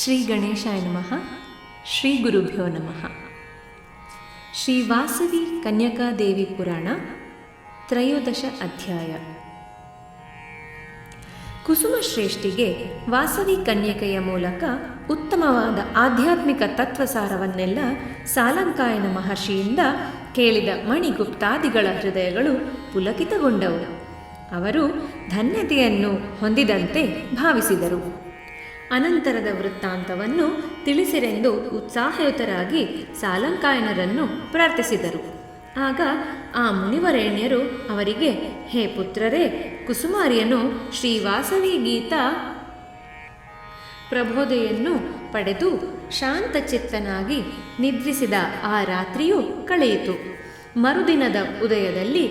ಶ್ರೀ ಗಣೇಶಾಯ ನಮಃ. ಶ್ರೀ ಗುರುಭ್ಯೋ ನಮಃ. ಶ್ರೀ ವಾಸವಿ ಕನ್ಯಕಾದೇವಿ ಪುರಾಣ ತ್ರಯೋದಶ ಅಧ್ಯಾಯ. ಕುಸುಮಶ್ರೇಷ್ಠಿಗೆ ವಾಸವಿ ಕನ್ಯಕೆಯ ಮೂಲಕ ಉತ್ತಮವಾದ ಆಧ್ಯಾತ್ಮಿಕ ತತ್ವಸಾರವನ್ನೆಲ್ಲ ಸಾಲಂಕಾಯನ ಮಹರ್ಷಿಯಿಂದ ಕೇಳಿದ ಮಣಿಗುಪ್ತಾದಿಗಳ ಹೃದಯಗಳು ಪುಲಕಿತಗೊಂಡವು. ಅವರು ಧನ್ಯತೆಯನ್ನು ಹೊಂದಿದಂತೆ ಭಾವಿಸಿದರು. ಅನಂತರದ ವೃತ್ತಾಂತವನ್ನು ತಿಳಿಸಿರೆಂದು ಉತ್ಸಾಹಯುತರಾಗಿ ಸಾಲಂಕಾಯನರನ್ನು ಪ್ರಾರ್ಥಿಸಿದರು. ಆಗ ಆ ಮುನಿವರೇಣ್ಯರು ಅವರಿಗೆ, ಹೇ ಪುತ್ರರೇ, ಕುಸುಮಾರಿಯನು ಶ್ರೀವಾಸವಿ ಗೀತಾ ಪ್ರಬೋಧೆಯನ್ನು ಪಡೆದು ಶಾಂತಚಿತ್ತನಾಗಿ ನಿದ್ರಿಸಿದ ಆ ರಾತ್ರಿಯು ಕಳೆಯಿತು. ಮರುದಿನದ ಉದಯದಲ್ಲಿ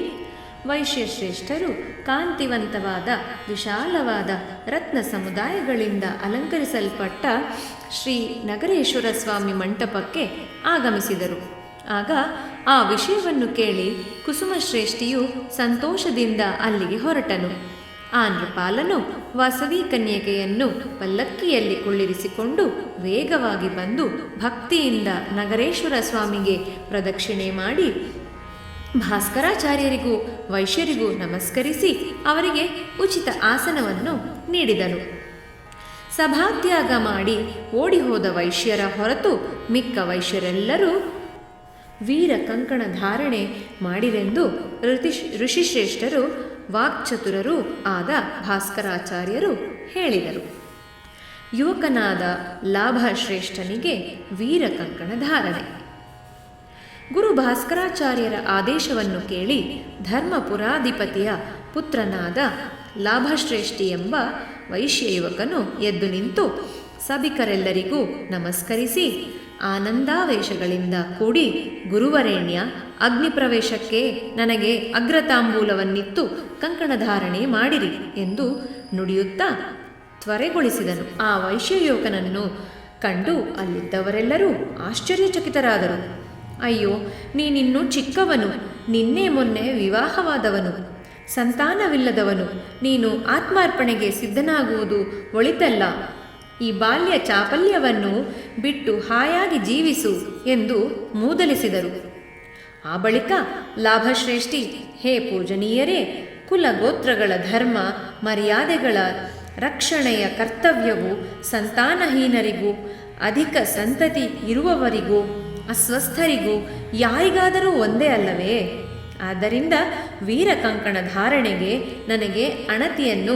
ವೈಶ್ಯಶ್ರೇಷ್ಠರು ಕಾಂತಿವಂತವಾದ ವಿಶಾಲವಾದ ರತ್ನ ಸಮುದಾಯಗಳಿಂದ ಅಲಂಕರಿಸಲ್ಪಟ್ಟ ಶ್ರೀ ನಗರೇಶ್ವರ ಸ್ವಾಮಿ ಮಂಟಪಕ್ಕೆ ಆಗಮಿಸಿದರು. ಆಗ ಆ ವಿಷಯವನ್ನು ಕೇಳಿ ಕುಸುಮಶ್ರೇಷ್ಠಿಯು ಸಂತೋಷದಿಂದ ಅಲ್ಲಿಗೆ ಹೊರಟನು. ಆ ನೃಪಾಲನು ವಾಸವಿ ಕನ್ಯಕೆಯನ್ನು ಪಲ್ಲಕ್ಕಿಯಲ್ಲಿ ಕುಳ್ಳಿರಿಸಿಕೊಂಡು ವೇಗವಾಗಿ ಬಂದು ಭಕ್ತಿಯಿಂದ ನಗರೇಶ್ವರ ಸ್ವಾಮಿಗೆ ಪ್ರದಕ್ಷಿಣೆ ಮಾಡಿ ಭಾಸ್ಕರಾಚಾರ್ಯರಿಗೂ ವೈಶ್ಯರಿಗೂ ನಮಸ್ಕರಿಸಿ ಅವರಿಗೆ ಉಚಿತ ಆಸನವನ್ನು ನೀಡಿದನು. ಸಭಾತ್ಯಾಗ ಮಾಡಿ ಓಡಿಹೋದ ವೈಶ್ಯರ ಹೊರತು ಮಿಕ್ಕ ವೈಶ್ಯರೆಲ್ಲರೂ ವೀರ ಕಂಕಣ ಧಾರಣೆ ಮಾಡಿರೆಂದು ಋಷಿಶ್ರೇಷ್ಠರು ವಾಕ್ಚತುರರೂ ಆದ ಭಾಸ್ಕರಾಚಾರ್ಯರು ಹೇಳಿದರು. ಯುವಕನಾದ ಲಾಭಶ್ರೇಷ್ಠನಿಗೆ ವೀರ ಕಂಕಣ ಧಾರಣೆ. ಗುರು ಭಾಸ್ಕರಾಚಾರ್ಯರ ಆದೇಶವನ್ನು ಕೇಳಿ ಧರ್ಮಪುರಾಧಿಪತಿಯ ಪುತ್ರನಾದ ಲಾಭಶ್ರೇಷ್ಠಿ ಎಂಬ ವೈಶ್ಯ ಯುವಕನು ಎದ್ದು ನಿಂತು ಸಭಿಕರೆಲ್ಲರಿಗೂ ನಮಸ್ಕರಿಸಿ ಆನಂದಾವೇಶಗಳಿಂದ ಕೂಡಿ, ಗುರುವರೇಣ್ಯ, ಅಗ್ನಿಪ್ರವೇಶಕ್ಕೆ ನನಗೆ ಅಗ್ರತಾಂಬೂಲವನ್ನಿತ್ತು ಕಂಕಣಧಾರಣೆ ಮಾಡಿರಿ ಎಂದು ನುಡಿಯುತ್ತಾ ತ್ವರೆಗೊಳಿಸಿದನು. ಆ ವೈಶ್ಯಯುವಕನನ್ನು ಕಂಡು ಅಲ್ಲಿದ್ದವರೆಲ್ಲರೂ ಆಶ್ಚರ್ಯಚಕಿತರಾದರು. ಅಯ್ಯೋ, ನೀನಿನ್ನೂ ಚಿಕ್ಕವನು, ನಿನ್ನೆ ಮೊನ್ನೆ ವಿವಾಹವಾದವನು, ಸಂತಾನವಿಲ್ಲದವನು, ನೀನು ಆತ್ಮಾರ್ಪಣೆಗೆ ಸಿದ್ಧನಾಗುವುದು ಒಳಿತಲ್ಲ. ಈ ಬಾಲ್ಯ ಚಾಪಲ್ಯವನ್ನು ಬಿಟ್ಟು ಹಾಯಾಗಿ ಜೀವಿಸು ಎಂದು ಮೂದಲಿಸಿದರು. ಆ ಬಳಿಕ ಲಾಭಶ್ರೇಷ್ಠಿ, ಹೇ ಪೂಜನೀಯರೇ, ಕುಲಗೋತ್ರಗಳ ಧರ್ಮ ಮರ್ಯಾದೆಗಳ ರಕ್ಷಣೆಯ ಕರ್ತವ್ಯವು ಸಂತಾನಹೀನರಿಗೂ ಅಧಿಕ ಸಂತತಿ ಇರುವವರಿಗೂ ಅಸ್ವಸ್ಥರಿಗೂ ಯಾರಿಗಾದರೂ ಒಂದೇ ಅಲ್ಲವೇ? ಆದ್ದರಿಂದ ವೀರಕಂಕಣ ಧಾರಣೆಗೆ ನನಗೆ ಅಣತಿಯನ್ನು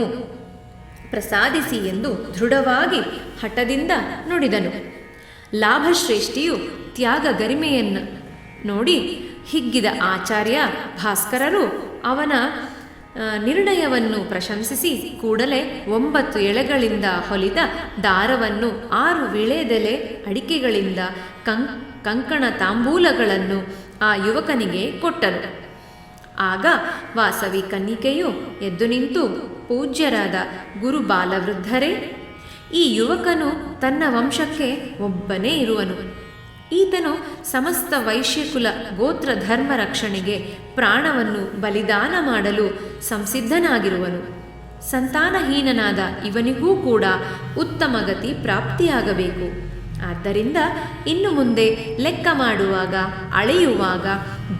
ಪ್ರಸಾದಿಸಿ ಎಂದು ದೃಢವಾಗಿ ಹಠದಿಂದ ನುಡಿದನು. ಲಾಭಶ್ರೇಷ್ಠಿಯು ತ್ಯಾಗ ಗರಿಮೆಯನ್ನು ನೋಡಿ ಹಿಗ್ಗಿದ ಆಚಾರ್ಯ ಭಾಸ್ಕರರು ಅವನ ನಿರ್ಣಯವನ್ನು ಪ್ರಶಂಸಿಸಿ ಕೂಡಲೇ 9 ಎಳೆಗಳಿಂದ ಹೊಲಿದ ದಾರವನ್ನು 6 ವಿಳೆದೆಲೆ ಅಡಿಕೆಗಳಿಂದ ಕಂಕಣ ತಾಂಬೂಲಗಳನ್ನು ಆ ಯುವಕನಿಗೆ ಕೊಟ್ಟರು. ಆಗ ವಾಸವಿ ಕನ್ನಿಕೆಯು ಎದ್ದು ನಿಂತು, ಪೂಜ್ಯರಾದ ಗುರು ಬಾಲವೃದ್ಧರೇ, ಈ ಯುವಕನು ತನ್ನ ವಂಶಕ್ಕೆ ಒಬ್ಬನೇ ಇರುವನು. ಈತನು ಸಮಸ್ತ ವೈಶ್ಯಕುಲ ಗೋತ್ರ ಧರ್ಮ ರಕ್ಷಣೆಗೆ ಪ್ರಾಣವನ್ನು ಬಲಿದಾನ ಮಾಡಲು ಸಂಸಿದ್ಧನಾಗಿರುವನು. ಸಂತಾನಹೀನನಾದ ಇವನಿಗೂ ಕೂಡ ಉತ್ತಮ ಗತಿ ಪ್ರಾಪ್ತಿಯಾಗಬೇಕು. ಆದ್ದರಿಂದ ಇನ್ನು ಮುಂದೆ ಲೆಕ್ಕ ಮಾಡುವಾಗ, ಅಳೆಯುವಾಗ,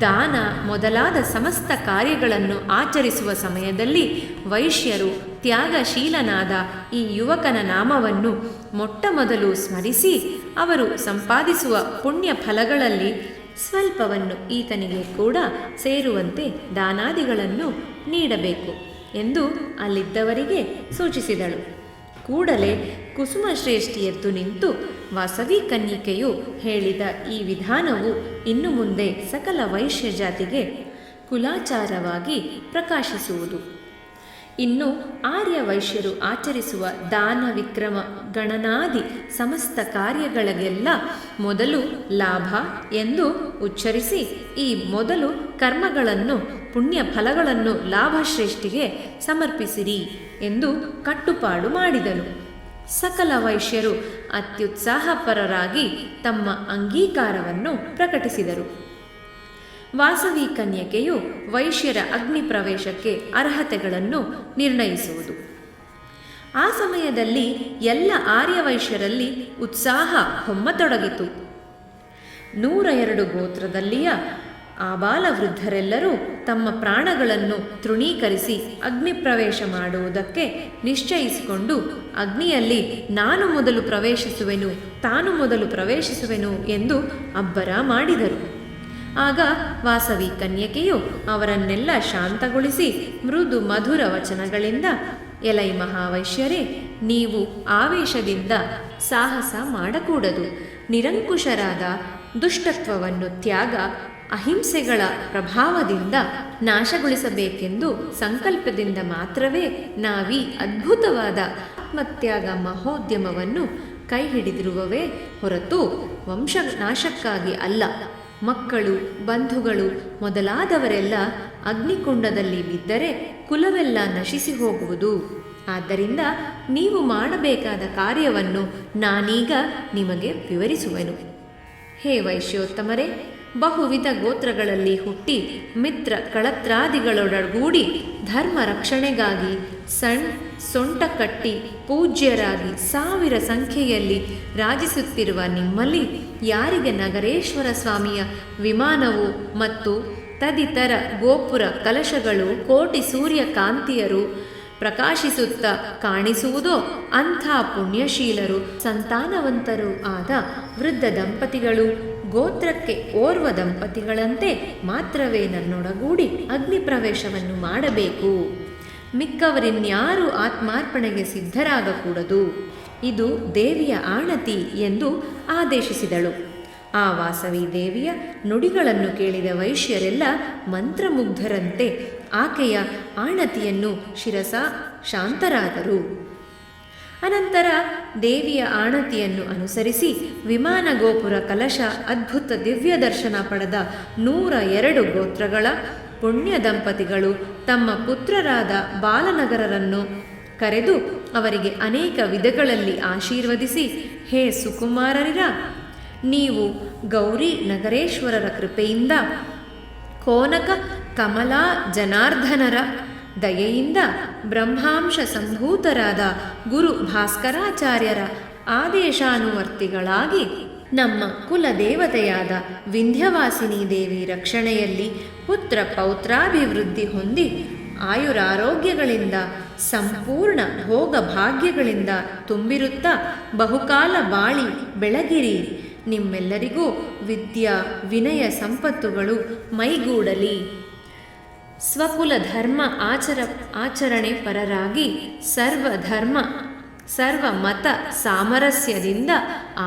ದಾನ ಮೊದಲಾದ ಸಮಸ್ತ ಕಾರ್ಯಗಳನ್ನು ಆಚರಿಸುವ ಸಮಯದಲ್ಲಿ ವೈಶ್ಯರು ತ್ಯಾಗಶೀಲನಾದ ಈ ಯುವಕನ ನಾಮವನ್ನು ಮೊಟ್ಟಮೊದಲು ಸ್ಮರಿಸಿ ಅವರು ಸಂಪಾದಿಸುವ ಪುಣ್ಯ ಫಲಗಳಲ್ಲಿ ಸ್ವಲ್ಪವನ್ನು ಈತನಿಗೆ ಕೂಡ ಸೇರುವಂತೆ ದಾನಾದಿಗಳನ್ನು ನೀಡಬೇಕು ಎಂದು ಅಲ್ಲಿದ್ದವರಿಗೆ ಸೂಚಿಸಿದಳು. ಕೂಡಲೇ ಕುಸುಮಶ್ರೇಷ್ಠಿ ಎದ್ದು ನಿಂತು, ವಾಸವಿ ಕನ್ನಿಕೆಯು ಹೇಳಿದ ಈ ವಿಧಾನವು ಇನ್ನು ಮುಂದೆ ಸಕಲ ವೈಶ್ಯ ಜಾತಿಗೆ ಕುಲಾಚಾರವಾಗಿ ಪ್ರಕಾಶಿಸುವುದು. ಇನ್ನು ಆರ್ಯ ವೈಶ್ಯರು ಆಚರಿಸುವ ದಾನ ವಿಕ್ರಮ ಗಣನಾದಿ ಸಮಸ್ತ ಕಾರ್ಯಗಳಿಗೆಲ್ಲ ಮೊದಲು ಲಾಭ ಎಂದು ಉಚ್ಚರಿಸಿ ಈ ಮೊದಲು ಕರ್ಮಗಳನ್ನು ಪುಣ್ಯ ಫಲಗಳನ್ನು ಲಾಭಶ್ರೇಷ್ಠಿಗೆ ಸಮರ್ಪಿಸಿರಿ ಎಂದು ಕಟ್ಟುಪಾಡು ಮಾಡಿದನು. ಸಕಲ ವೈಶ್ಯರು ಅತ್ಯುತ್ಸಾಹಪರರಾಗಿ ತಮ್ಮ ಅಂಗೀಕಾರವನ್ನು ಪ್ರಕಟಿಸಿದರು. ವಾಸವಿ ಕನ್ಯಕೆಯು ವೈಶ್ಯರ ಅಗ್ನಿ ಪ್ರವೇಶಕ್ಕೆ ಅರ್ಹತೆಗಳನ್ನು ನಿರ್ಣಯಿಸುವುದು. ಆ ಸಮಯದಲ್ಲಿ ಎಲ್ಲ ಆರ್ಯವೈಶ್ಯರಲ್ಲಿ ಉತ್ಸಾಹ ಹೊಮ್ಮತೊಡಗಿತು. 102 ಗೋತ್ರದಲ್ಲಿಯ ಆಬಾಲವೃದ್ಧರೆಲ್ಲರೂ ತಮ್ಮ ಪ್ರಾಣಗಳನ್ನು ತೃಣೀಕರಿಸಿ ಅಗ್ನಿ ಪ್ರವೇಶ ಮಾಡುವುದಕ್ಕೆ ನಿಶ್ಚಯಿಸಿಕೊಂಡು ಅಗ್ನಿಯಲ್ಲಿ ನಾನು ಮೊದಲು ಪ್ರವೇಶಿಸುವೆನು, ತಾನು ಮೊದಲು ಪ್ರವೇಶಿಸುವೆನು ಎಂದು ಅಬ್ಬರ ಮಾಡಿದರು. ಆಗ ವಾಸವಿ ಕನ್ಯಕೆಯು ಅವರನ್ನೆಲ್ಲ ಶಾಂತಗೊಳಿಸಿ ಮೃದು ಮಧುರ ವಚನಗಳಿಂದ, ಎಲೈ ಮಹಾವೈಶ್ಯರೇ, ನೀವು ಆವೇಶದಿಂದ ಸಾಹಸ ಮಾಡಕೂಡದು. ನಿರಂಕುಶರಾದ ದುಷ್ಟತ್ವವನ್ನು ತ್ಯಾಗ ಅಹಿಂಸೆಗಳ ಪ್ರಭಾವದಿಂದ ನಾಶಗೊಳಿಸಬೇಕೆಂದು ಸಂಕಲ್ಪದಿಂದ ಮಾತ್ರವೇ ನಾವೀ ಅದ್ಭುತವಾದ ಆತ್ಮತ್ಯಾಗ ಮಹೋದ್ಯಮವನ್ನು ಕೈ ಹಿಡಿದಿರುವವೇ ಹೊರತು ವಂಶನಾಶಕ್ಕಾಗಿ ಅಲ್ಲ. ಮಕ್ಕಳು, ಬಂಧುಗಳು ಮೊದಲಾದವರೆಲ್ಲ ಅಗ್ನಿಕುಂಡದಲ್ಲಿ ಬಿದ್ದರೆ ಕುಲವೆಲ್ಲ ನಶಿಸಿ ಹೋಗುವುದು. ಆದ್ದರಿಂದ ನೀವು ಮಾಡಬೇಕಾದ ಕಾರ್ಯವನ್ನು ನಾನೀಗ ನಿಮಗೆ ವಿವರಿಸುವೆನು. ಹೇ ವೈಶ್ಯೋತ್ತಮರೇ, ಬಹುವಿಧ ಗೋತ್ರಗಳಲ್ಲಿ ಹುಟ್ಟಿ ಮಿತ್ರ ಕಳತ್ರಾದಿಗಳೊಡಗೂಡಿ ಧರ್ಮ ರಕ್ಷಣೆಗಾಗಿ ಸೊಂಟ ಕಟ್ಟಿ ಪೂಜ್ಯರಾಗಿ 1000 ಸಂಖ್ಯೆಯಲ್ಲಿ ರಾಜಿಸುತ್ತಿರುವ ನಿಮ್ಮಲ್ಲಿ ಯಾರಿಗೆ ನಗರೇಶ್ವರ ಸ್ವಾಮಿಯ ವಿಮಾನವು ಮತ್ತು ತದಿತರ ಗೋಪುರ ಕಲಶಗಳು ಕೋಟಿ ಸೂರ್ಯಕಾಂತಿಯರು ಪ್ರಕಾಶಿಸುತ್ತಾ ಕಾಣಿಸುವುದೋ ಅಂಥ ಪುಣ್ಯಶೀಲರು, ಸಂತಾನವಂತರೂ ಆದ ವೃದ್ಧ ದಂಪತಿಗಳು ಗೋತ್ರಕ್ಕೆ ಓರ್ವ ದಂಪತಿಗಳಂತೆ ಮಾತ್ರವೇ ನನ್ನೊಡಗೂಡಿ ಅಗ್ನಿ ಪ್ರವೇಶವನ್ನು ಮಾಡಬೇಕು. ಮಿಕ್ಕವರಿನ್ಯಾರೂ ಆತ್ಮಾರ್ಪಣೆಗೆ ಸಿದ್ಧರಾಗಕೂಡದು. ಇದು ದೇವಿಯ ಆಣತಿ ಎಂದು ಆದೇಶಿಸಿದಳು. ಆ ವಾಸವಿ ದೇವಿಯ ನುಡಿಗಳನ್ನು ಕೇಳಿದ ವೈಶ್ಯರೆಲ್ಲ ಮಂತ್ರಮುಗ್ಧರಂತೆ ಆಕೆಯ ಆಣತಿಯನ್ನು ಶಿರಸ ಶಾಂತರಾದರು. ಅನಂತರ ದೇವಿಯ ಆಣತಿಯನ್ನು ಅನುಸರಿಸಿ ವಿಮಾನ ಗೋಪುರ ಕಲಶ ಅದ್ಭುತ ದಿವ್ಯ ದರ್ಶನ ಪಡೆದ 102 ಗೋತ್ರಗಳ ಪುಣ್ಯ ದಂಪತಿಗಳು ತಮ್ಮ ಪುತ್ರರಾದ ಬಾಲನಗರರನ್ನು ಕರೆದು ಅವರಿಗೆ ಅನೇಕ ವಿಧಗಳಲ್ಲಿ ಆಶೀರ್ವದಿಸಿ, ಹೇ ಸುಕುಮಾರರಿರ, ನೀವು ಗೌರಿ ನಗರೇಶ್ವರರ ಕೃಪೆಯಿಂದ ಕೋನಕ ಕಮಲಾ ಜನಾರ್ದನರ ದಯೆಯಿಂದ ಬ್ರಹ್ಮಾಂಶ ಸಂಭೂತರಾದ ಗುರು ಭಾಸ್ಕರಾಚಾರ್ಯರ ಆದೇಶಾನುವರ್ತಿಗಳಾಗಿ ನಮ್ಮ ಕುಲದೇವತೆಯಾದ ವಿಂಧ್ಯವಾಸಿನಿ ದೇವಿ ರಕ್ಷಣೆಯಲ್ಲಿ ಪುತ್ರ ಪೌತ್ರಾಭಿವೃದ್ಧಿ ಹೊಂದಿ ಆಯುರಾರೋಗ್ಯಗಳಿಂದ ಸಂಪೂರ್ಣ ಭೋಗ ಭಾಗ್ಯಗಳಿಂದ ತುಂಬಿರುತ್ತಾ ಬಹುಕಾಲ ಬಾಳಿ ಬೆಳಗಿರಿ. ನಿಮ್ಮೆಲ್ಲರಿಗೂ ವಿದ್ಯಾ ವಿನಯ ಸಂಪತ್ತುಗಳು ಮೈಗೂಡಲಿ. ಸ್ವಕುಲ ಧರ್ಮ ಆಚರಣೆ ಪರರಾಗಿ ಸರ್ವಧರ್ಮ ಸರ್ವಮತ ಸಾಮರಸ್ಯದಿಂದ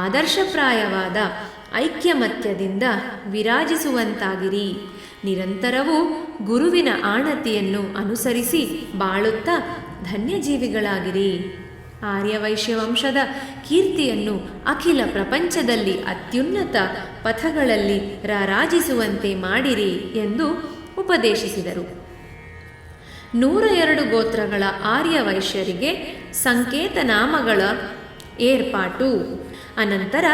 ಆದರ್ಶಪ್ರಾಯವಾದ ಐಕ್ಯಮತ್ಯದಿಂದ ವಿರಾಜಿಸುವಂತಾಗಿರಿ. ನಿರಂತರವೂ ಗುರುವಿನ ಆಣತಿಯನ್ನು ಅನುಸರಿಸಿ ಬಾಳುತ್ತಾ ಧನ್ಯಜೀವಿಗಳಾಗಿರಿ. ಆರ್ಯವೈಶ್ಯ ವಂಶದ ಕೀರ್ತಿಯನ್ನು ಅಖಿಲ ಪ್ರಪಂಚದಲ್ಲಿ ಅತ್ಯುನ್ನತ ಪಥಗಳಲ್ಲಿ ರಾರಾಜಿಸುವಂತೆ ಮಾಡಿರಿ ಎಂದು ಉಪದೇಶಿಸಿದರು. 102 ಗೋತ್ರಗಳ ಆರ್ಯವೈಶ್ಯರಿಗೆ ಸಂಕೇತನಾಮಗಳ ಏರ್ಪಾಟು. ಅನಂತರ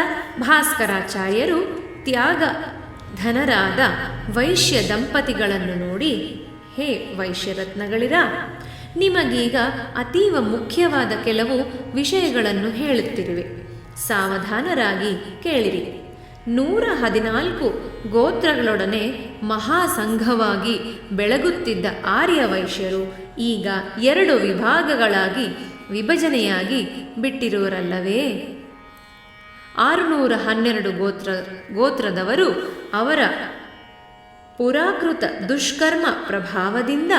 ಭಾಸ್ಕರಾಚಾರ್ಯರು ತ್ಯಾಗ ಧನರಾದ ವೈಶ್ಯ ದಂಪತಿಗಳನ್ನು ನೋಡಿ, ಹೇ ವೈಶ್ಯರತ್ನಗಳಿರ, ನಿಮಗೀಗ ಅತೀವ ಮುಖ್ಯವಾದ ಕೆಲವು ವಿಷಯಗಳನ್ನು ಹೇಳುತ್ತಿರುವೆ. ಸಾವಧಾನರಾಗಿ ಕೇಳಿರಿ. 114 ಗೋತ್ರಗಳೊಡನೆ ಮಹಾಸಂಘವಾಗಿ ಬೆಳಗುತ್ತಿದ್ದ ಆರ್ಯವೈಶ್ಯರು ಈಗ 2 ವಿಭಾಗಗಳಾಗಿ ವಿಭಜನೆಯಾಗಿ ಬಿಟ್ಟಿರುವರಲ್ಲವೇ? 612 ಗೋತ್ರದವರು ಅವರ ಪುರಾಕೃತ ದುಷ್ಕರ್ಮ ಪ್ರಭಾವದಿಂದ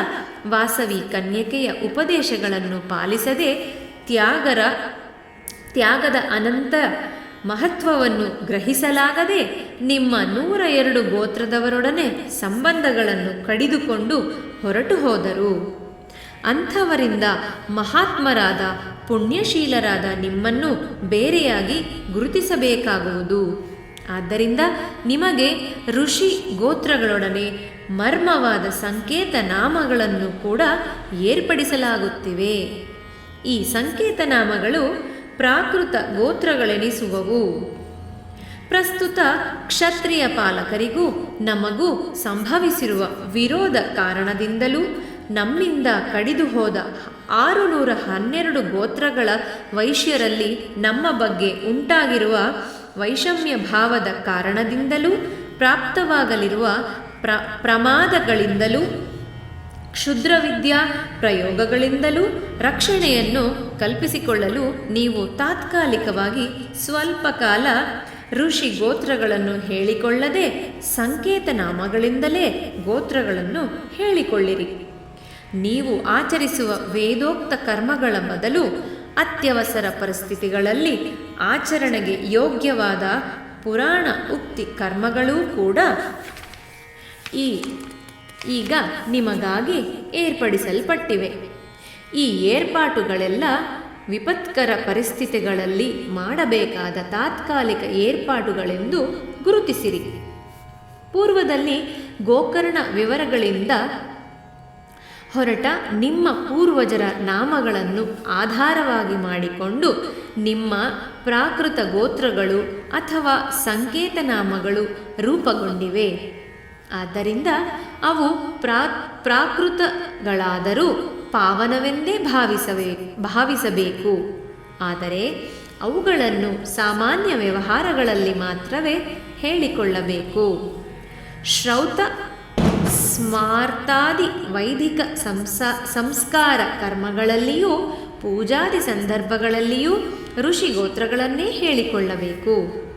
ವಾಸವಿ ಕನ್ಯಕೆಯ ಉಪದೇಶಗಳನ್ನು ಪಾಲಿಸದೆ ತ್ಯಾಗದ ಅನಂತ ಮಹತ್ವವನ್ನು ಗ್ರಹಿಸಲಾಗದೆ ನಿಮ್ಮ 102 ಗೋತ್ರದವರೊಡನೆ ಸಂಬಂಧಗಳನ್ನು ಕಡಿದುಕೊಂಡು ಹೊರಟು ಹೋದರು. ಅಂಥವರಿಂದ ಮಹಾತ್ಮರಾದ ಪುಣ್ಯಶೀಲರಾದ ನಿಮ್ಮನ್ನು ಬೇರೆಯಾಗಿ ಗುರುತಿಸಬೇಕಾಗುವುದು. ಆದ್ದರಿಂದ ನಿಮಗೆ ಋಷಿ ಗೋತ್ರಗಳೊಡನೆ ಮರ್ಮವಾದ ಸಂಕೇತ ನಾಮಗಳನ್ನು ಕೂಡ ಏರ್ಪಡಿಸಲಾಗುತ್ತಿವೆ. ಈ ಸಂಕೇತ ನಾಮಗಳು ಪ್ರಾಕೃತ ಗೋತ್ರಗಳೆನಿಸುವವು. ಪ್ರಸ್ತುತ ಕ್ಷತ್ರಿಯ ಪಾಲಕರಿಗೂ ನಮಗೂ ಸಂಭವಿಸಿರುವ ವಿರೋಧ ಕಾರಣದಿಂದಲೂ ನಮ್ಮಿಂದ ಕಡಿದು ಹೋದ 612 ಗೋತ್ರಗಳ ವೈಶ್ಯರಲ್ಲಿ ನಮ್ಮ ಬಗ್ಗೆ ಉಂಟಾಗಿರುವ ವೈಷಮ್ಯ ಭಾವದ ಕಾರಣದಿಂದಲೂ ಪ್ರಾಪ್ತವಾಗಲಿರುವ ಪ್ರಮಾದಗಳಿಂದಲೂ ಕ್ಷುದ್ರವಿದ್ಯಾ ಪ್ರಯೋಗಗಳಿಂದಲೂ ರಕ್ಷಣೆಯನ್ನು ಕಲ್ಪಿಸಿಕೊಳ್ಳಲು ನೀವು ತಾತ್ಕಾಲಿಕವಾಗಿ ಸ್ವಲ್ಪ ಕಾಲ ಋಷಿ ಗೋತ್ರಗಳನ್ನು ಹೇಳಿಕೊಳ್ಳದೆ ಸಂಕೇತನಾಮಗಳಿಂದಲೇ ಗೋತ್ರಗಳನ್ನು ಹೇಳಿಕೊಳ್ಳಿರಿ. ನೀವು ಆಚರಿಸುವ ವೇದೋಕ್ತ ಕರ್ಮಗಳ ಬದಲು ಅತ್ಯವಸರ ಪರಿಸ್ಥಿತಿಗಳಲ್ಲಿ ಆಚರಣೆಗೆ ಯೋಗ್ಯವಾದ ಪುರಾಣ ಉಕ್ತಿ ಕರ್ಮಗಳೂ ಕೂಡ ಈಗ ನಿಮಗಾಗಿ ಏರ್ಪಡಿಸಲ್ಪಟ್ಟಿವೆ. ಈ ಏರ್ಪಾಟುಗಳೆಲ್ಲ ವಿಪತ್ಕರ ಪರಿಸ್ಥಿತಿಗಳಲ್ಲಿ ಮಾಡಬೇಕಾದ ತಾತ್ಕಾಲಿಕ ಏರ್ಪಾಟುಗಳೆಂದು ಗುರುತಿಸಿರಿ. ಪೂರ್ವದಲ್ಲಿ ಗೋಕರ್ಣ ವಿವರಗಳಿಂದ ಹೊರಟ ನಿಮ್ಮ ಪೂರ್ವಜರ ನಾಮಗಳನ್ನು ಆಧಾರವಾಗಿ ಮಾಡಿಕೊಂಡು ನಿಮ್ಮ ಪ್ರಾಕೃತ ಗೋತ್ರಗಳು ಅಥವಾ ಸಂಕೇತನಾಮಗಳು ರೂಪುಗೊಂಡಿವೆ. ಆದ್ದರಿಂದ ಅವು ಪ್ರಾಕೃತಗಳಾದರೂ ಪಾವನವೆಂದೇ ಭಾವಿಸಬೇಕು. ಆದರೆ ಅವುಗಳನ್ನು ಸಾಮಾನ್ಯ ವ್ಯವಹಾರಗಳಲ್ಲಿ ಮಾತ್ರವೇ ಹೇಳಿಕೊಳ್ಳಬೇಕು. ಶ್ರೌತ ಸ್ಮಾರ್ತಾದಿ ವೈದಿಕ ಸಂಸ್ಕಾರ ಕರ್ಮಗಳಲ್ಲಿಯೂ ಪೂಜಾದಿ ಸಂದರ್ಭಗಳಲ್ಲಿಯೂ ಋಷಿಗೋತ್ರಗಳನ್ನೇ ಹೇಳಿಕೊಳ್ಳಬೇಕು.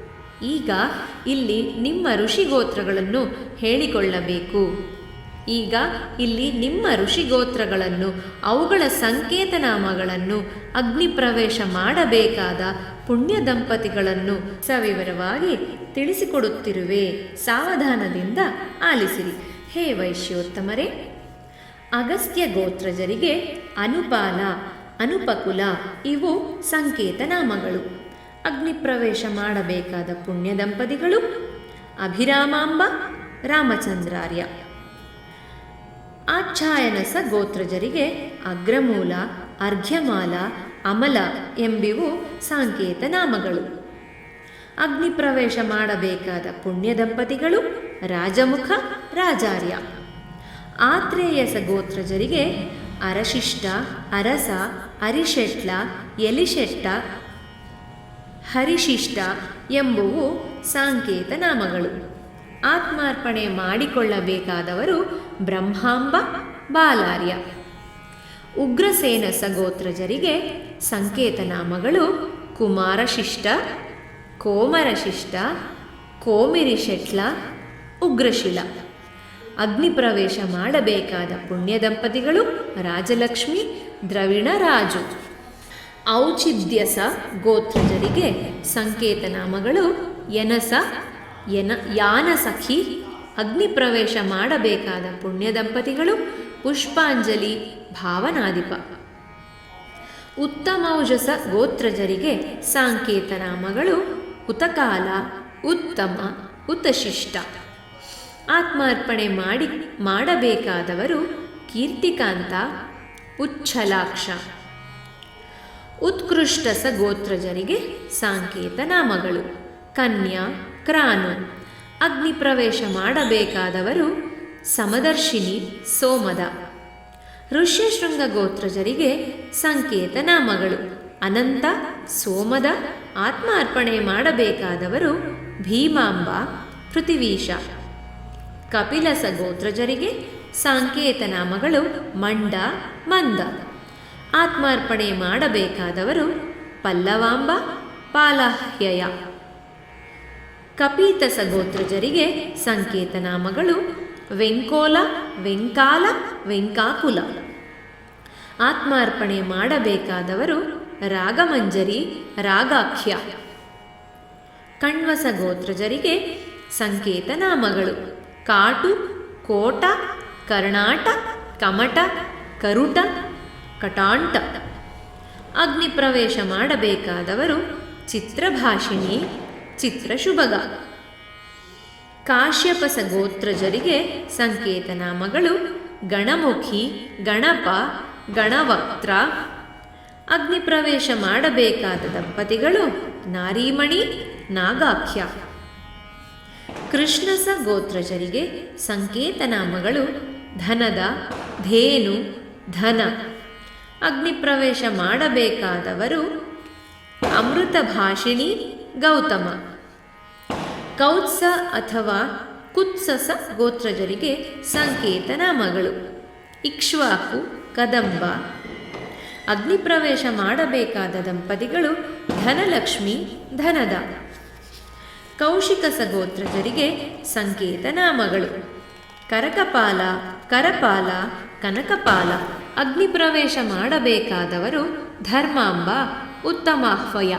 ಈಗ ಇಲ್ಲಿ ನಿಮ್ಮ ಋಷಿಗೋತ್ರಗಳನ್ನು ಹೇಳಿಕೊಳ್ಳಬೇಕು. ಅವುಗಳ ಸಂಕೇತನಾಮಗಳನ್ನು ಅಗ್ನಿಪ್ರವೇಶ ಮಾಡಬೇಕಾದ ಪುಣ್ಯ ದಂಪತಿಗಳನ್ನು ಸವಿವರವಾಗಿ ತಿಳಿಸಿಕೊಡುತ್ತಿರುವೆ. ಸಾವಧಾನದಿಂದ ಆಲಿಸಿರಿ. ಹೇ ವೈಶ್ಯೋತ್ತಮರೇ, ಅಗಸ್ತ್ಯ ಗೋತ್ರಜರಿಗೆ ಅನುಪಾಲ, ಅನುಪಕುಲ ಇವು ಸಂಕೇತನಾಮಗಳು. ಅಗ್ನಿಪ್ರವೇಶ ಮಾಡಬೇಕಾದ ಪುಣ್ಯ ದಂಪತಿಗಳು ಅಭಿರಾಮಾಂಬ, ರಾಮಚಂದ್ರಾರ್ಯ. ಆಚ್ಛಾಯನಸ ಗೋತ್ರಜರಿಗೆ ಅಗ್ರಮೂಲ, ಅರ್ಘ್ಯಮಾಲ, ಅಮಲ ಎಂಬಿವು ಸಂಕೇತನಾಮಗಳು. ಅಗ್ನಿಪ್ರವೇಶ ಮಾಡಬೇಕಾದ ಪುಣ್ಯ ದಂಪತಿಗಳು ರಾಜಮುಖ, ರಾಜಾರ್ಯ. ಆತ್ರೇಯಸ ಗೋತ್ರಜರಿಗೆ ಅರಶಿಷ್ಟ, ಅರಸ, ಅರಿಶೆಟ್ಲ, ಎಲಿಶೆಟ್ಟ, ಹರಿಶಿಷ್ಟ ಎಂಬುವು ಸಂಕೇತನಾಮಗಳು. ಆತ್ಮಾರ್ಪಣೆ ಮಾಡಿಕೊಳ್ಳಬೇಕಾದವರು ಬ್ರಹ್ಮಾಂಬ, ಬಾಲಾರ್ಯ. ಉಗ್ರಸೇನಸ ಗೋತ್ರಜರಿಗೆ ಸಂಕೇತನಾಮಗಳು ಕುಮಾರಶಿಷ್ಟ, ಕೋಮರಶಿಷ್ಟ, ಕೋಮಿರಿಶೆಟ್ಲ, ಉಗ್ರಶಿಲ. ಅಗ್ನಿಪ್ರವೇಶ ಮಾಡಬೇಕಾದ ಪುಣ್ಯ ದಂಪತಿಗಳು ರಾಜಲಕ್ಷ್ಮಿ, ದ್ರವಿಣರಾಜು. ಔಚಿದ್ಯಸ ಗೋತ್ರಜರಿಗೆ ಸಂಕೇತನಾಮಗಳು ಯನಸ, ಯಾನಸಖಿ. ಅಗ್ನಿಪ್ರವೇಶ ಮಾಡಬೇಕಾದ ಪುಣ್ಯ ದಂಪತಿಗಳು ಪುಷ್ಪಾಂಜಲಿ, ಭಾವನಾಧಿಪ. ಉತ್ತಮೌಜಸ ಗೋತ್ರಜರಿಗೆ ಸಂಕೇತನಾಮಗಳು ಉತಕಾಲ, ಉತ್ತಮ, ಉತಶಿಷ್ಟ. ಆತ್ಮಾರ್ಪಣೆ ಮಾಡಬೇಕಾದವರು ಕೀರ್ತಿಕಾಂತ, ಉಚ್ಛಲಾಕ್ಷ. ಉತ್ಕೃಷ್ಟಸ ಗೋತ್ರಜರಿಗೆ ಸಂಕೇತನಾಮಗಳು ಕನ್ಯಾ, ಕ್ರಾನು. ಅಗ್ನಿಪ್ರವೇಶ ಮಾಡಬೇಕಾದವರು ಸಮದರ್ಶಿನಿ, ಸೋಮದ. ಋಷ್ಯಶೃಂಗ ಗೋತ್ರಜರಿಗೆ ಸಂಕೇತನಾಮಗಳು ಅನಂತ, ಸೋಮದ. ಆತ್ಮಾರ್ಪಣೆ ಮಾಡಬೇಕಾದವರು ಭೀಮಾಂಬ, ಪೃಥಿವೀಶ. ಕಪಿಲಸ ಗೋತ್ರಜರಿಗೆ ಸಂಕೇತನಾಮಗಳು ಮಂಡ, ಮಂದ. ಆತ್ಮಾರ್ಪಣೆ ಮಾಡಬೇಕಾದವರು ಪಲ್ಲವಾಂಬ, ಪಾಲಹ್ಯಯ. ಕಪೀತಸ ಗೋತ್ರಜರಿಗೆ ಸಂಕೇತನಾಮಗಳು ವೆಂಕೋಲ, ವೆಂಕಾಲ, ವೆಂಕಾಕುಲ. ಆತ್ಮಾರ್ಪಣೆ ಮಾಡಬೇಕಾದವರು ರಾಗಮಂಜರಿ, ರಾಗಾಖ್ಯ. ಕಣ್ವಸ ಗೋತ್ರಜರಿಗೆ ಸಂಕೇತನಾಮಗಳು ಕಾಟು, ಕೋಟ, ಕರ್ಣಾಟ, ಕಮಟ, ಕರುಟ, ಕಟಾಂಟ. ಅಗ್ನಿಪ್ರವೇಶ ಮಾಡಬೇಕಾದವರು ಚಿತ್ರಭಾಷಿಣಿ, ಚಿತ್ರಶುಭಗ. ಕಾಶ್ಯಪಸ ಗೋತ್ರಜರಿಗೆ ಸಂಕೇತನಾಮಗಳು ಗಣಮುಖಿ, ಗಣಪ, ಗಣವಕ್ತ್ರ. ಅಗ್ನಿಪ್ರವೇಶ ಮಾಡಬೇಕಾದ ದಂಪತಿಗಳು ನಾರೀಮಣಿ, ನಾಗಾಖ್ಯ. ಕೃಷ್ಣಸ ಗೋತ್ರಜರಿಗೆ ಸಂಕೇತನಾಮಗಳು ಧನದ, ಧೇನು, ಧನ. ಅಗ್ನಿಪ್ರವೇಶ ಮಾಡಬೇಕಾದವರು ಅಮೃತ ಭಾಷಿಣಿ ಗೌತಮ. ಕೌತ್ಸ ಅಥವಾ ಕುತ್ಸಸ ಗೋತ್ರಜರಿಗೆ ಸಂಕೇತನಾಮಗಳು ಇಕ್ಷ್ವಾಕು, ಕದಂಬ. ಅಗ್ನಿಪ್ರವೇಶ ಮಾಡಬೇಕಾದ ದಂಪತಿಗಳು ಧನಲಕ್ಷ್ಮಿ, ಧನದ. ಕೌಶಿಕಸ ಗೋತ್ರಜರಿಗೆ ಸಂಕೇತನಾಮಗಳು ಕರಕಪಾಲ, ಕರಪಾಲ, ಕನಕಪಾಲ. ಅಗ್ನಿಪ್ರವೇಶ ಮಾಡಬೇಕಾದವರು ಧರ್ಮಾಂಬ, ಉತ್ತಮಾಹ್ವಯ.